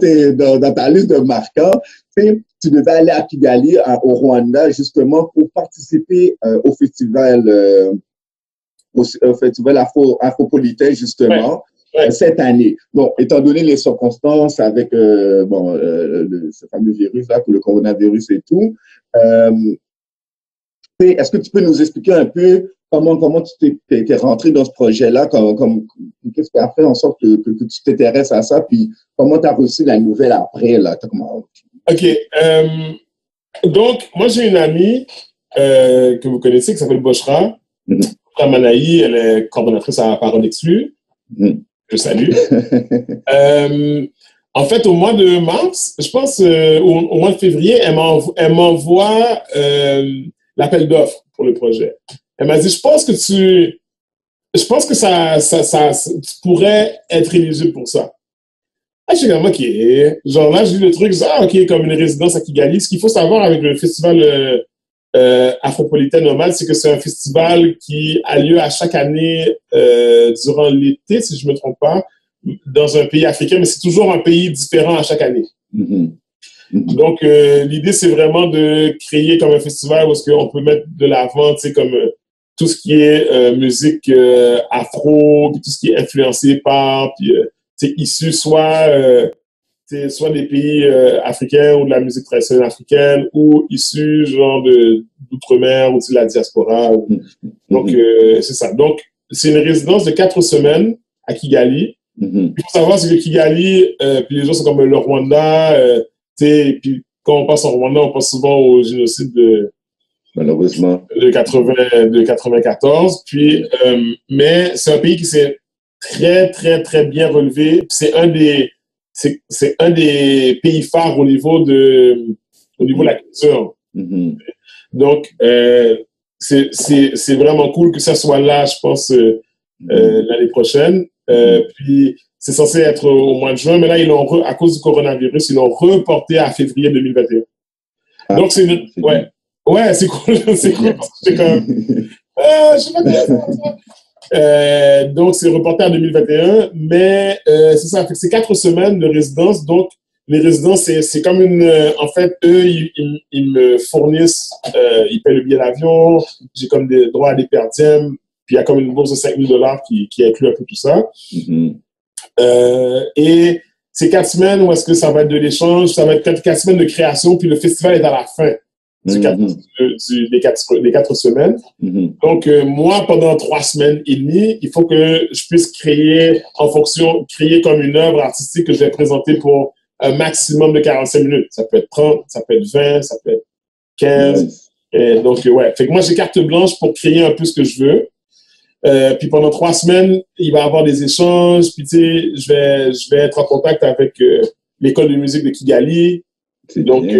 ta liste de marquants. Tu sais, tu devais aller à Kigali, au Rwanda, justement, pour participer au festival afropolitain, justement. Cette année. Bon, étant donné les circonstances avec ce fameux virus-là, le coronavirus et tout, est-ce que tu peux nous expliquer un peu comment tu t'es rentré dans ce projet-là, qu'est-ce qui a fait en sorte que tu t'intéresses à ça, puis comment tu as reçu la nouvelle après, là? OK. Donc, moi, j'ai une amie que vous connaissez qui s'appelle Boshra. Manaï, elle est coordonnatrice à Parole Exclue. Je salue. En fait, au mois de mars, je pense, au mois de février, elle m'envoie l'appel d'offres pour le projet. Elle m'a dit, je pense que tu pourrais être éligible pour ça. Ah, je suis comme, OK. Genre là, je lis le truc, OK, comme une résidence à Kigali. Ce qu'il faut savoir avec le festival Afropolitain Nomade, c'est que c'est un festival qui a lieu à chaque année durant l'été, si je ne me trompe pas, dans un pays africain, mais c'est toujours un pays différent à chaque année. Donc, l'idée, c'est vraiment de créer comme un festival où est-ce qu'on peut mettre de l'avant, tu sais, comme tout ce qui est musique afro, puis tout ce qui est influencé par, puis tu sais, issu soit des pays africains ou de la musique traditionnelle africaine, ou issu genre d'outre-mer ou de la diaspora. Donc, c'est ça. Donc, c'est une résidence de 4 semaines à Kigali. Il faut savoir, c'est que Kigali, puis les gens sont comme le Rwanda, tu sais, puis quand on passe en Rwanda, on pense souvent au génocide malheureusement de 94. Puis, mais c'est un pays qui s'est très, très, très bien relevé. C'est un des pays phares au niveau de la culture. Donc, c'est vraiment cool que ça soit là, je pense, l'année prochaine. Puis, c'est censé être au mois de juin, mais là, à cause du coronavirus, ils l'ont reporté à février 2021. Donc, ouais, c'est cool. C'est cool parce que c'est comme, je sais pas comment ça. Donc, c'est reporté à 2021, mais c'est ça. Fait que c'est 4 semaines de résidence. Donc, les résidences, c'est comme en fait, eux, ils me fournissent, ils paient le billet d'avion, j'ai comme des droits à des perdièmes, puis il y a comme une bourse de $5,000 qui inclut un peu tout ça. Et c'est 4 semaines où est-ce que ça va être de l'échange, ça va être 4 semaines de création, puis le festival est à la fin des 4 semaines. Donc, moi, pendant 3 semaines et demie, il faut que je puisse créer comme une œuvre artistique que je vais présenter pour un maximum de 45 minutes. Ça peut être 30, ça peut être 20, ça peut être 15. Et donc, ouais. Fait que moi, j'ai carte blanche pour créer un peu ce que je veux. Puis pendant 3 semaines, il va y avoir des échanges. Puis, tu sais, je vais être en contact avec l'école de musique de Kigali. Donc,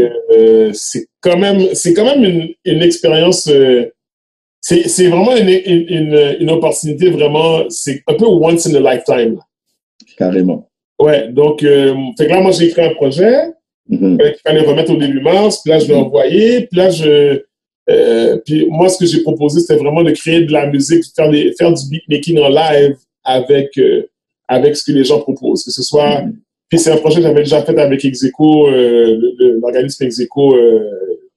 c'est quand même une expérience. C'est vraiment une opportunité vraiment. C'est un peu once in a lifetime. Carrément. Ouais. Donc, fait que là, moi, j'ai écrit un projet qu'il fallait remettre au début mars. Puis là, je l'ai envoyé. Puis là, puis moi, ce que j'ai proposé, c'était vraiment de créer de la musique, faire du beatmaking en live avec ce que les gens proposent. Que ce soit... Puis c'est un projet que j'avais déjà fait avec Execo, l'organisme Execo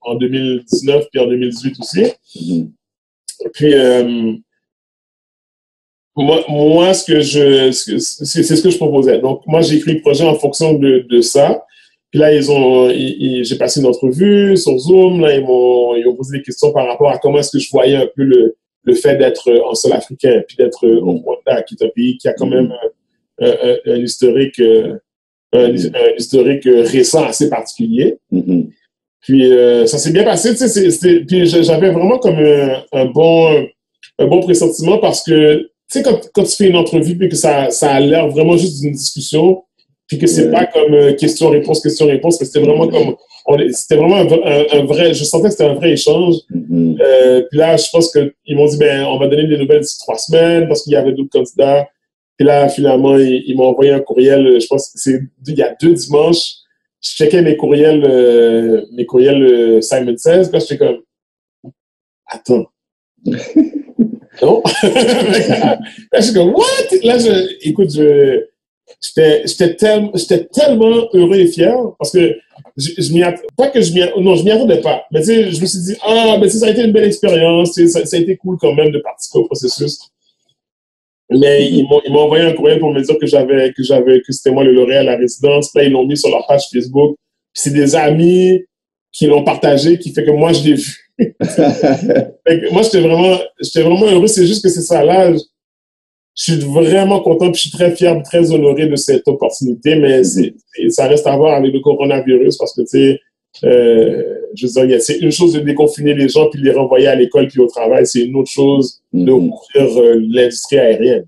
en 2019 puis en 2018 aussi. Puis moi, c'est ce que je proposais. Donc moi, j'ai écrit le projet en fonction de ça. Puis là, j'ai passé une entrevue sur Zoom. Là, ils m'ont posé des questions par rapport à comment est-ce que je voyais un peu le fait d'être en sol africain, puis d'être au Rwanda, qui est un pays qui a quand même un historique récent assez particulier. Puis ça s'est bien passé. Puis j'avais vraiment comme un bon pressentiment parce que tu sais quand tu fais une entrevue puis que ça a l'air vraiment juste d'une discussion. Puis que c'est pas comme question-réponse, mais c'était vraiment comme... C'était vraiment un vrai... Je sentais que c'était un vrai échange. Puis là, je pense qu'ils m'ont dit, on va donner des nouvelles d'ici 3 semaines parce qu'il y avait d'autres candidats. Puis là, finalement, ils m'ont envoyé un courriel, je pense que c'est il y a 2 dimanches. Je checkais mes courriels Simon Says. Puis là, j'étais comme... Attends. Non? Là, je suis comme, what? Là, écoute, j'étais tellement heureux et fier parce que je m'y attendais pas. Mais tu sais, je me suis dit, ça a été une belle expérience, ça a été cool quand même de participer au processus. Mais ils m'ont envoyé un courriel pour me dire que c'était moi le lauréat à la résidence. Là, ils l'ont mis sur leur page Facebook. Puis c'est des amis qui l'ont partagé, qui fait que moi, je l'ai vu. Moi, j'étais vraiment heureux. C'est juste que c'est ça, là. Je suis vraiment content, puis je suis très fier, très honoré de cette opportunité, mais ça reste à voir avec le coronavirus parce que, tu sais, je veux dire, c'est une chose de déconfiner les gens puis de les renvoyer à l'école puis au travail, c'est une autre chose de rouvrir l'industrie aérienne.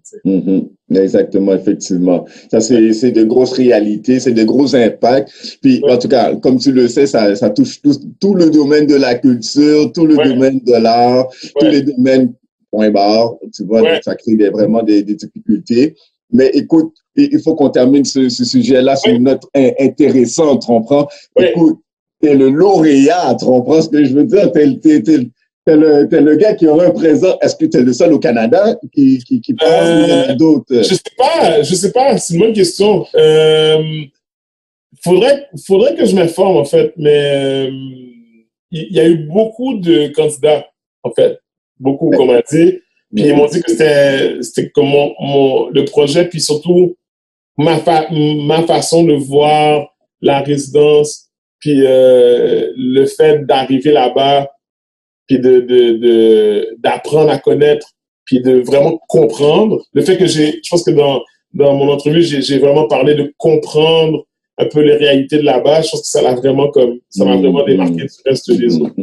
Exactement, effectivement. Ça, c'est de grosses réalités, c'est de gros impacts. Puis, en tout cas, comme tu le sais, ça touche tout le domaine de la culture, tout le domaine de l'art, tous les domaines. Point barre, tu vois, donc ça crée vraiment des difficultés. Mais écoute, il faut qu'on termine ce sujet-là sur une note intéressante, tu comprends? Écoute, t'es le lauréat, tu comprends ce que je veux dire? T'es le gars qui aura un présent. Est-ce que t'es le seul au Canada qui parle ou il y en a d'autres? Je sais pas, c'est une bonne question. faudrait que je m'informe, en fait, mais il y a eu beaucoup de candidats, en fait. Beaucoup, comme on a dit. Puis ils m'ont dit que c'était comme le projet, puis surtout ma façon de voir la résidence, puis le fait d'arriver là-bas, puis d'apprendre à connaître, puis de vraiment comprendre. Le fait que je pense que dans mon entrevue, j'ai vraiment parlé de comprendre un peu les réalités de là-bas. Je pense que ça m'a vraiment démarqué du reste des autres.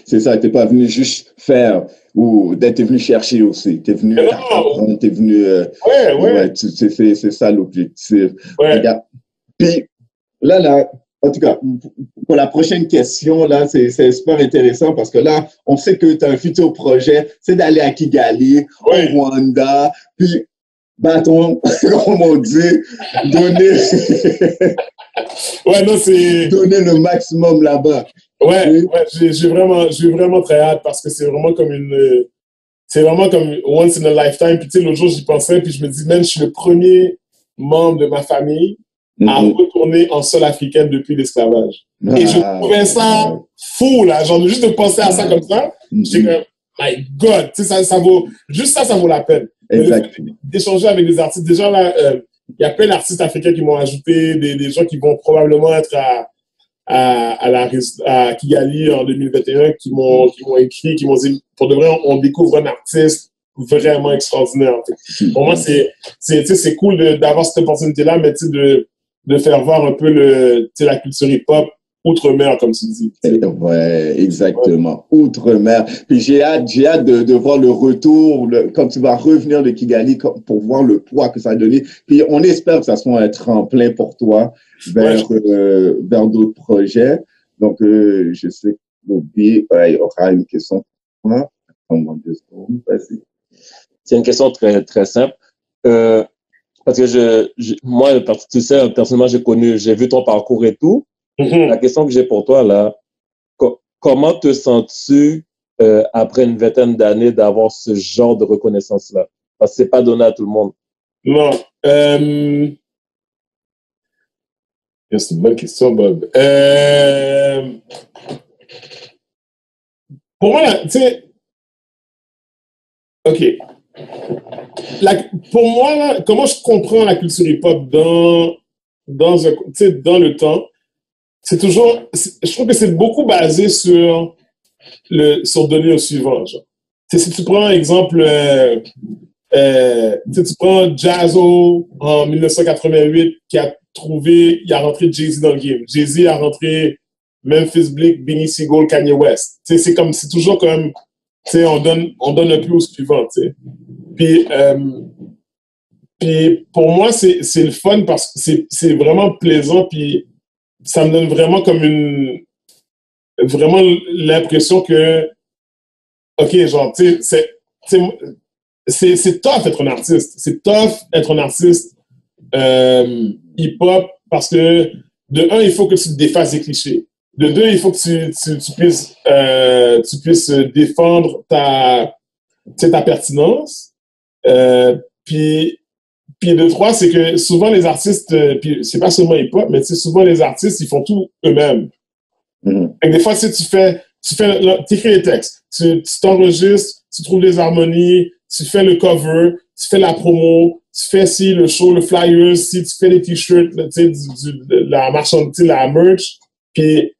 C'est ça, t'es pas venu juste faire ou t'es venu chercher aussi. T'es venu apprendre, t'es venu. Ouais, c'est ça l'objectif. Ouais. Regarde. Puis là, en tout cas, pour la prochaine question, là, c'est super intéressant parce que là, on sait que tu as un futur projet, c'est d'aller à Kigali, au Rwanda, puis bâton, comme on dit, donner le maximum là-bas. Ouais, j'ai vraiment très hâte parce que c'est vraiment comme once in a lifetime. Puis tu sais, l'autre jour, j'y pensais, puis je me dis, man, je suis le premier membre de ma famille à retourner en sol africaine depuis l'esclavage. Et je trouvais ça fou, là. Genre, juste de penser à ça comme ça, j'étais comme, my God, tu sais, ça vaut la peine. D'échanger avec des artistes. Déjà, là, il y a plein d'artistes africains qui m'ont ajouté, des gens qui vont probablement être à Kigali en 2021, qui m'ont écrit, qui m'ont dit, pour de vrai, on découvre un artiste vraiment extraordinaire. En fait. Pour moi, c'est cool d'avoir cette opportunité-là, mais tu sais, de faire voir un peu la culture hip-hop outre-mer, comme tu dis. Ouais, exactement. Ouais. Outre-mer. Puis j'ai hâte de voir le retour, quand tu vas revenir de Kigali pour voir le poids que ça a donné. Puis on espère que ça soit un tremplin pour toi vers d'autres projets. Donc, je sais que Bobby, il y aura une question pour toi. Vas-y. C'est une question très, très simple. Parce que moi, tu sais, personnellement, j'ai vu ton parcours et tout. La question que j'ai pour toi, là, comment te sens-tu après une vingtaine d'années d'avoir ce genre de reconnaissance-là? Parce que c'est pas donné à tout le monde. Non. C'est une bonne question, Bob. Pour moi, tu sais, OK. Pour moi, là, comment je comprends la culture hip-hop dans le temps, c'est toujours, je trouve que c'est beaucoup basé sur donner au suivant. Genre. Si tu prends exemple, tu prends Jaz-O en 1988 il a rentré Jay-Z dans le game. Jay-Z a rentré Memphis Bleek, Beanie Sigel, Kanye West. C'est toujours comme, on donne un peu au suivant. T'sais. Puis pour moi, c'est le fun parce que c'est vraiment plaisant. Puis ça me donne vraiment vraiment l'impression que, OK, genre, tu sais, c'est tough être un artiste. C'est tough être un artiste hip-hop parce que, de un, il faut que tu te défasses des clichés. De deux, il faut que tu puisses défendre ta pertinence. Puis de trois, c'est que souvent les artistes, puis c'est pas seulement hip-hop, mais souvent les artistes, ils font tout eux-mêmes. Et des fois, tu écris les textes, tu t'enregistres, tu trouves des harmonies, tu fais le cover, tu fais la promo, tu fais le show, le flyer, tu fais les t-shirts, la marchandise, la merch. Puis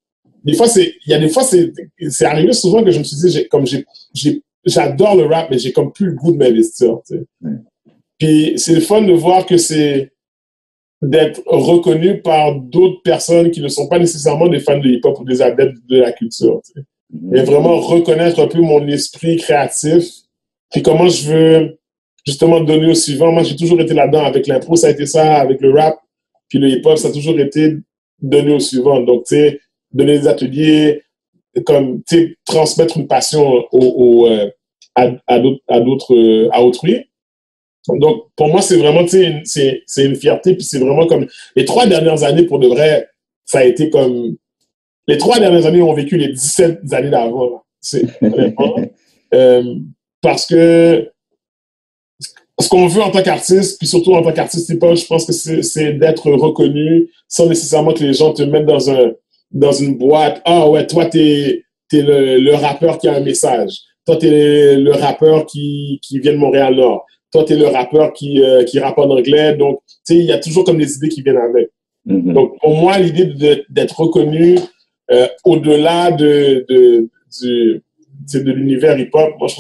des fois, c'est arrivé souvent que je me suis dit, j'adore le rap, mais j'ai comme plus le goût de m'investir. Puis c'est le fun de voir que c'est d'être reconnu par d'autres personnes qui ne sont pas nécessairement des fans de hip-hop ou des adeptes de la culture. Et vraiment reconnaître un peu mon esprit créatif, puis comment je veux justement donner au suivant. Moi, j'ai toujours été là-dedans. Avec l'impro, ça a été ça. Avec le rap, puis le hip-hop, ça a toujours été donner au suivant. Donc, tu sais, donner des ateliers, comme, tu sais, transmettre une passion à autrui. Donc, pour moi, c'est vraiment, tu sais, c'est une fierté, puis c'est vraiment comme, les 3 dernières années, pour de vrai, ça a été comme, les 3 dernières années ont vécu les 17 années d'avant. C'est honnêtement. Parce que ce qu'on veut en tant qu'artiste, puis surtout en tant qu'artiste hip-hop, je pense que c'est d'être reconnu, sans nécessairement que les gens te mettent dans une boîte. Ah ouais, toi, t'es le rappeur qui a un message. Toi, t'es le rappeur qui vient de Montréal-Nord. Toi, t'es le rappeur qui rappe en anglais. Donc, tu sais, il y a toujours comme des idées qui viennent avec. Donc, pour moi, l'idée d'être reconnu au-delà de l'univers hip-hop, moi, je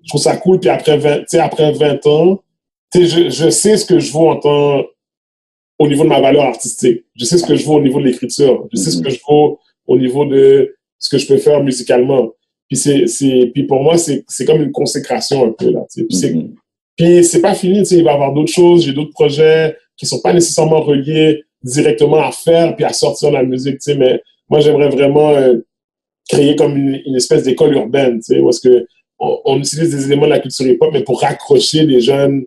trouve ça cool. Puis après 20 ans, je sais ce que je vaux au niveau de ma valeur artistique. Je sais ce que je vaux au niveau de l'écriture. Je sais ce que je vaux au niveau de ce que je peux faire musicalement. Puis pour moi, c'est comme une consécration un peu, là. Puis c'est pas fini, il va y avoir d'autres choses. J'ai d'autres projets qui sont pas nécessairement reliés directement à faire puis à sortir de la musique, mais moi, j'aimerais vraiment créer comme une espèce d'école urbaine, où est-ce que on utilise des éléments de la culture hip-hop, mais pour raccrocher les jeunes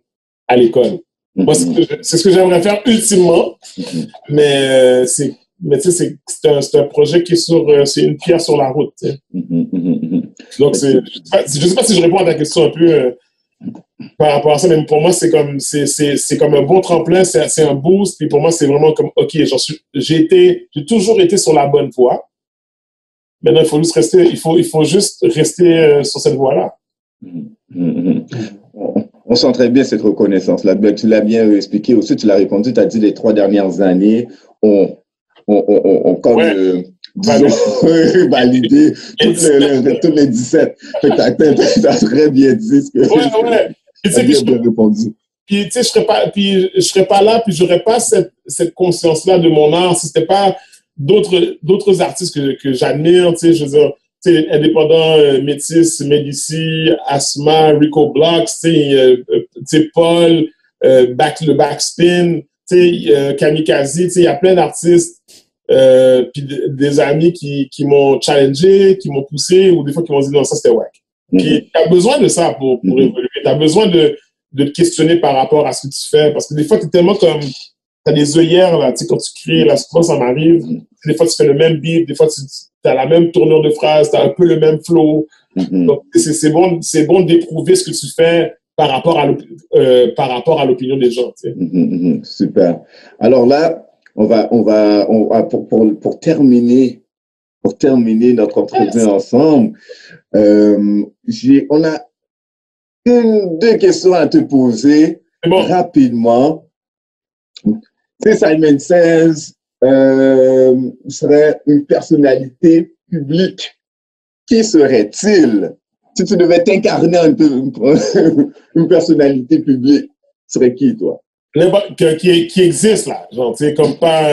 à l'école. Moi, c'est ce que j'aimerais faire ultimement, mais c'est un projet qui est c'est une pierre sur la route. Donc, je sais pas si je réponds à ta question un peu par rapport à ça, mais pour moi, c'est comme un bon tremplin, c'est un boost, puis pour moi, c'est vraiment comme, OK, j'ai toujours été sur la bonne voie. Maintenant, il faut juste rester sur cette voie-là. On sent très bien cette reconnaissance-là. Tu l'as bien expliqué aussi, tu l'as répondu, tu as dit les 3 dernières années ont comme, disons, validé toutes les 17. Tu as très bien dit ce que tu as bien répondu. Puis, tu sais, je serais pas là, puis j'aurais pas cette conscience-là de mon art si c'était pas d'autres artistes que j'admire, tu sais, je veux dire, tu sais, Indépendant, Métis, Medici, Asma, Rico Blocks, tu sais, Paul, le Backspin, tu sais, Kamikaze, tu sais, il y a plein d'artistes, puis des amis qui m'ont challengé, qui m'ont poussé, ou des fois qui m'ont dit non, ça c'était wack. Puis t'as besoin de ça pour évoluer, t'as besoin de te questionner par rapport à ce que tu fais, parce que des fois t'es tellement comme, t'as des œillères, là, tu sais, quand tu crées, là, souvent ça m'arrive, des fois tu fais le même beat, des fois tu as la même tournure de phrase, tu as un peu le même flow. Donc, c'est bon d'éprouver ce que tu fais par rapport à l'opinion des gens. Tu sais. Super. Alors là, on va pour terminer notre entretien ensemble, on a 2 questions à te poser rapidement. Tu sais, Simon Says serait une personnalité publique. Qui serait-il? Si tu devais t'incarner un peu une personnalité publique, serait qui, toi? Qui existe, là. Genre, tu sais, comme pas...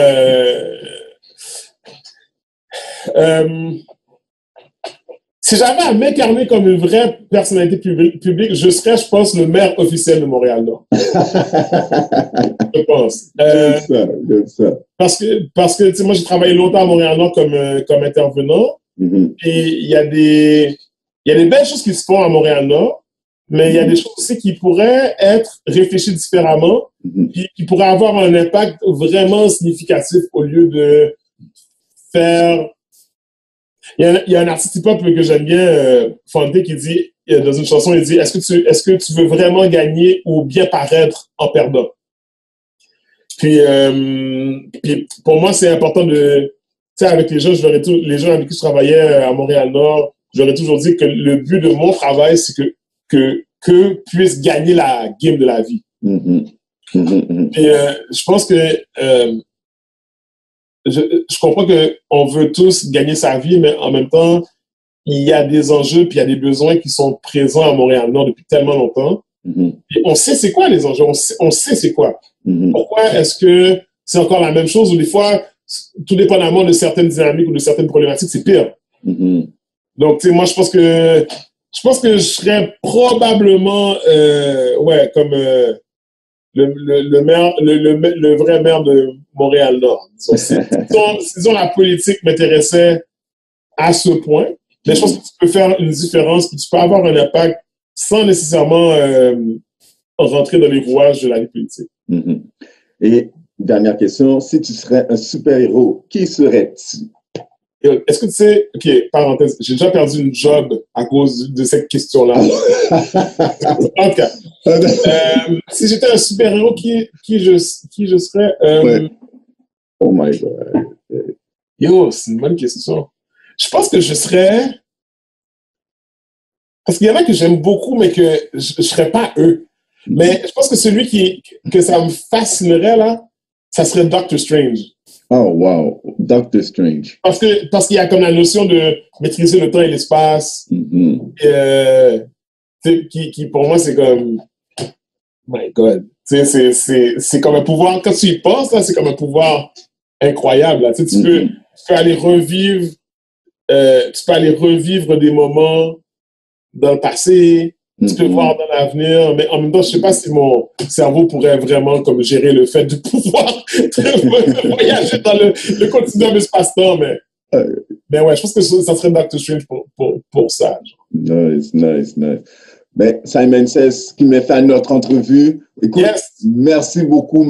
si j'avais à m'incarner comme une vraie personnalité publique, je serais, je pense, le maire officiel de Montréal-Nord. Je pense. J'aime ça. Parce que tu sais, moi, j'ai travaillé longtemps à Montréal-Nord comme intervenant. Et il y a des belles choses qui se font à Montréal-Nord, mais il y a des choses aussi qui pourraient être réfléchies différemment, puis qui pourraient avoir un impact vraiment significatif au lieu de faire... Il y a un artiste hip-hop que j'aime bien, Fonte, qui dit, dans une chanson, il dit, est-ce que tu veux vraiment gagner ou bien paraître en perdant? Puis pour moi, c'est important de... Tu sais, avec les gens avec qui je travaillais à Montréal-Nord, j'aurais toujours dit que le but de mon travail, c'est que puisse gagner la game de la vie. Et je pense que je comprends qu'on veut tous gagner sa vie, mais en même temps, il y a des enjeux puis il y a des besoins qui sont présents à Montréal-Nord depuis tellement longtemps. Et on sait c'est quoi les enjeux, on sait c'est quoi. Pourquoi est-ce que c'est encore la même chose ou des fois, tout dépendamment de certaines dynamiques ou de certaines problématiques, c'est pire. Donc, tu sais, moi, je pense que je serais probablement, comme le vrai maire de Montréal-Nord. Disons la politique m'intéressait à ce point, mais je pense que tu peux faire une différence, que tu peux avoir un impact sans nécessairement rentrer dans les rouages de la vie politique. Et dernière question, si tu serais un super-héros, qui serais-tu? Est-ce que tu sais, OK, parenthèse, j'ai déjà perdu une job à cause de cette question-là. En tout cas, Si j'étais un super-héros, qui je serais? Ouais. Oh my God. Yo, c'est une bonne question. Je pense que je serais... Parce qu'il y en a que j'aime beaucoup, mais que je serais pas eux. Mais je pense que celui que ça me fascinerait, là, ça serait Doctor Strange. Oh, wow. Doctor Strange. Parce qu'il y a comme la notion de maîtriser le temps et l'espace. Qui pour moi, c'est comme... My God. C'est comme un pouvoir... Quand tu y penses, là, c'est comme un pouvoir incroyable. Là. Tu peux aller revivre... tu peux aller revivre des moments dans le passé, tu peux voir dans l'avenir, mais en même temps, je sais pas si mon cerveau pourrait vraiment comme gérer le fait de pouvoir voyager dans le continuum espace-temps, mais ouais, je pense que ça serait Doctor Strange pour ça. Genre. Nice. Mais Simon Says, qui m'a fait notre entrevue. Écoute, merci beaucoup.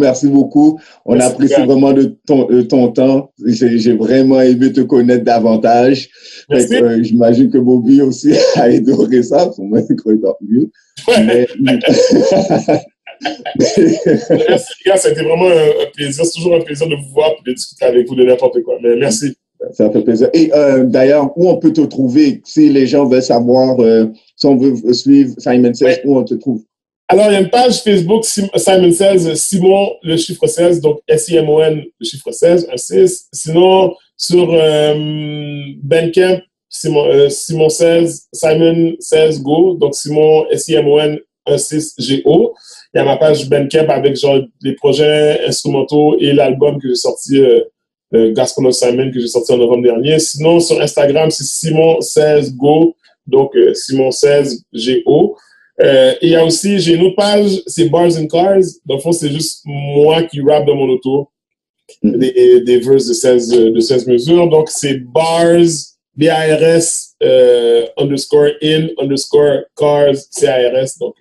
On apprécie vraiment de ton temps. J'ai vraiment aimé te connaître davantage. J'imagine que Bobby aussi a adoré ça. Son mec mieux. Merci, les gars. Ça a été vraiment un plaisir. C'est toujours un plaisir de vous voir et de discuter avec vous de n'importe quoi. Mais merci. Ça fait plaisir. Et d'ailleurs, où on peut te trouver si les gens veulent savoir, si on veut suivre Simon Says, où on te trouve? Alors, il y a une page Facebook Simon Says, Simon le chiffre 16, donc SIMON le chiffre 16, un 6. Sinon, sur Bandcamp, Simon 16, Simon 16 Go, donc Simon SIMON 16 GO. Il y a ma page Bandcamp avec genre les projets instrumentaux et l'album que j'ai sorti. Gospel of Simon que j'ai sorti en novembre dernier. Sinon, sur Instagram, c'est Simon16Go, donc Simon16GO. Et il y a aussi, j'ai une autre page, c'est Bars and Cars. Dans le fond, c'est juste moi qui rappe dans mon auto des verses de 16 mesures. Donc, c'est Bars, B-A-R-S, underscore in, underscore cars, C-A-R-S. Donc,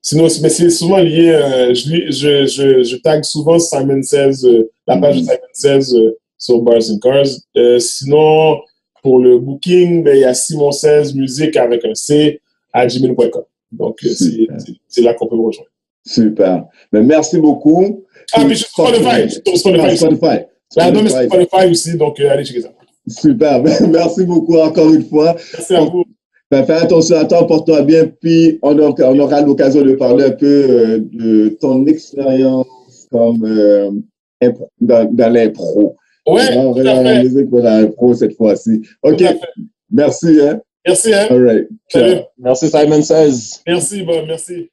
sinon, mais c'est souvent lié, je tag souvent Simon Says, la page de Simon Says sur Bars and Cars. Sinon, pour le booking, ben, il y a Simon Says Musique avec un C à gmail.com. Donc, c'est là qu'on peut me rejoindre. Super. Mais merci beaucoup. Puis sur Spotify. L'album est sur Spotify aussi, donc allez checker ça. Super. Merci beaucoup encore une fois. Merci à vous. Fais attention à toi, porte-toi bien, puis on aura l'occasion de parler un peu de ton expérience comme dans l'impro. Ouais, on va dans la musique pour l'impro cette fois-ci. OK. Merci. Merci. All right. Salut. Merci Simon Says. Merci, bon, merci.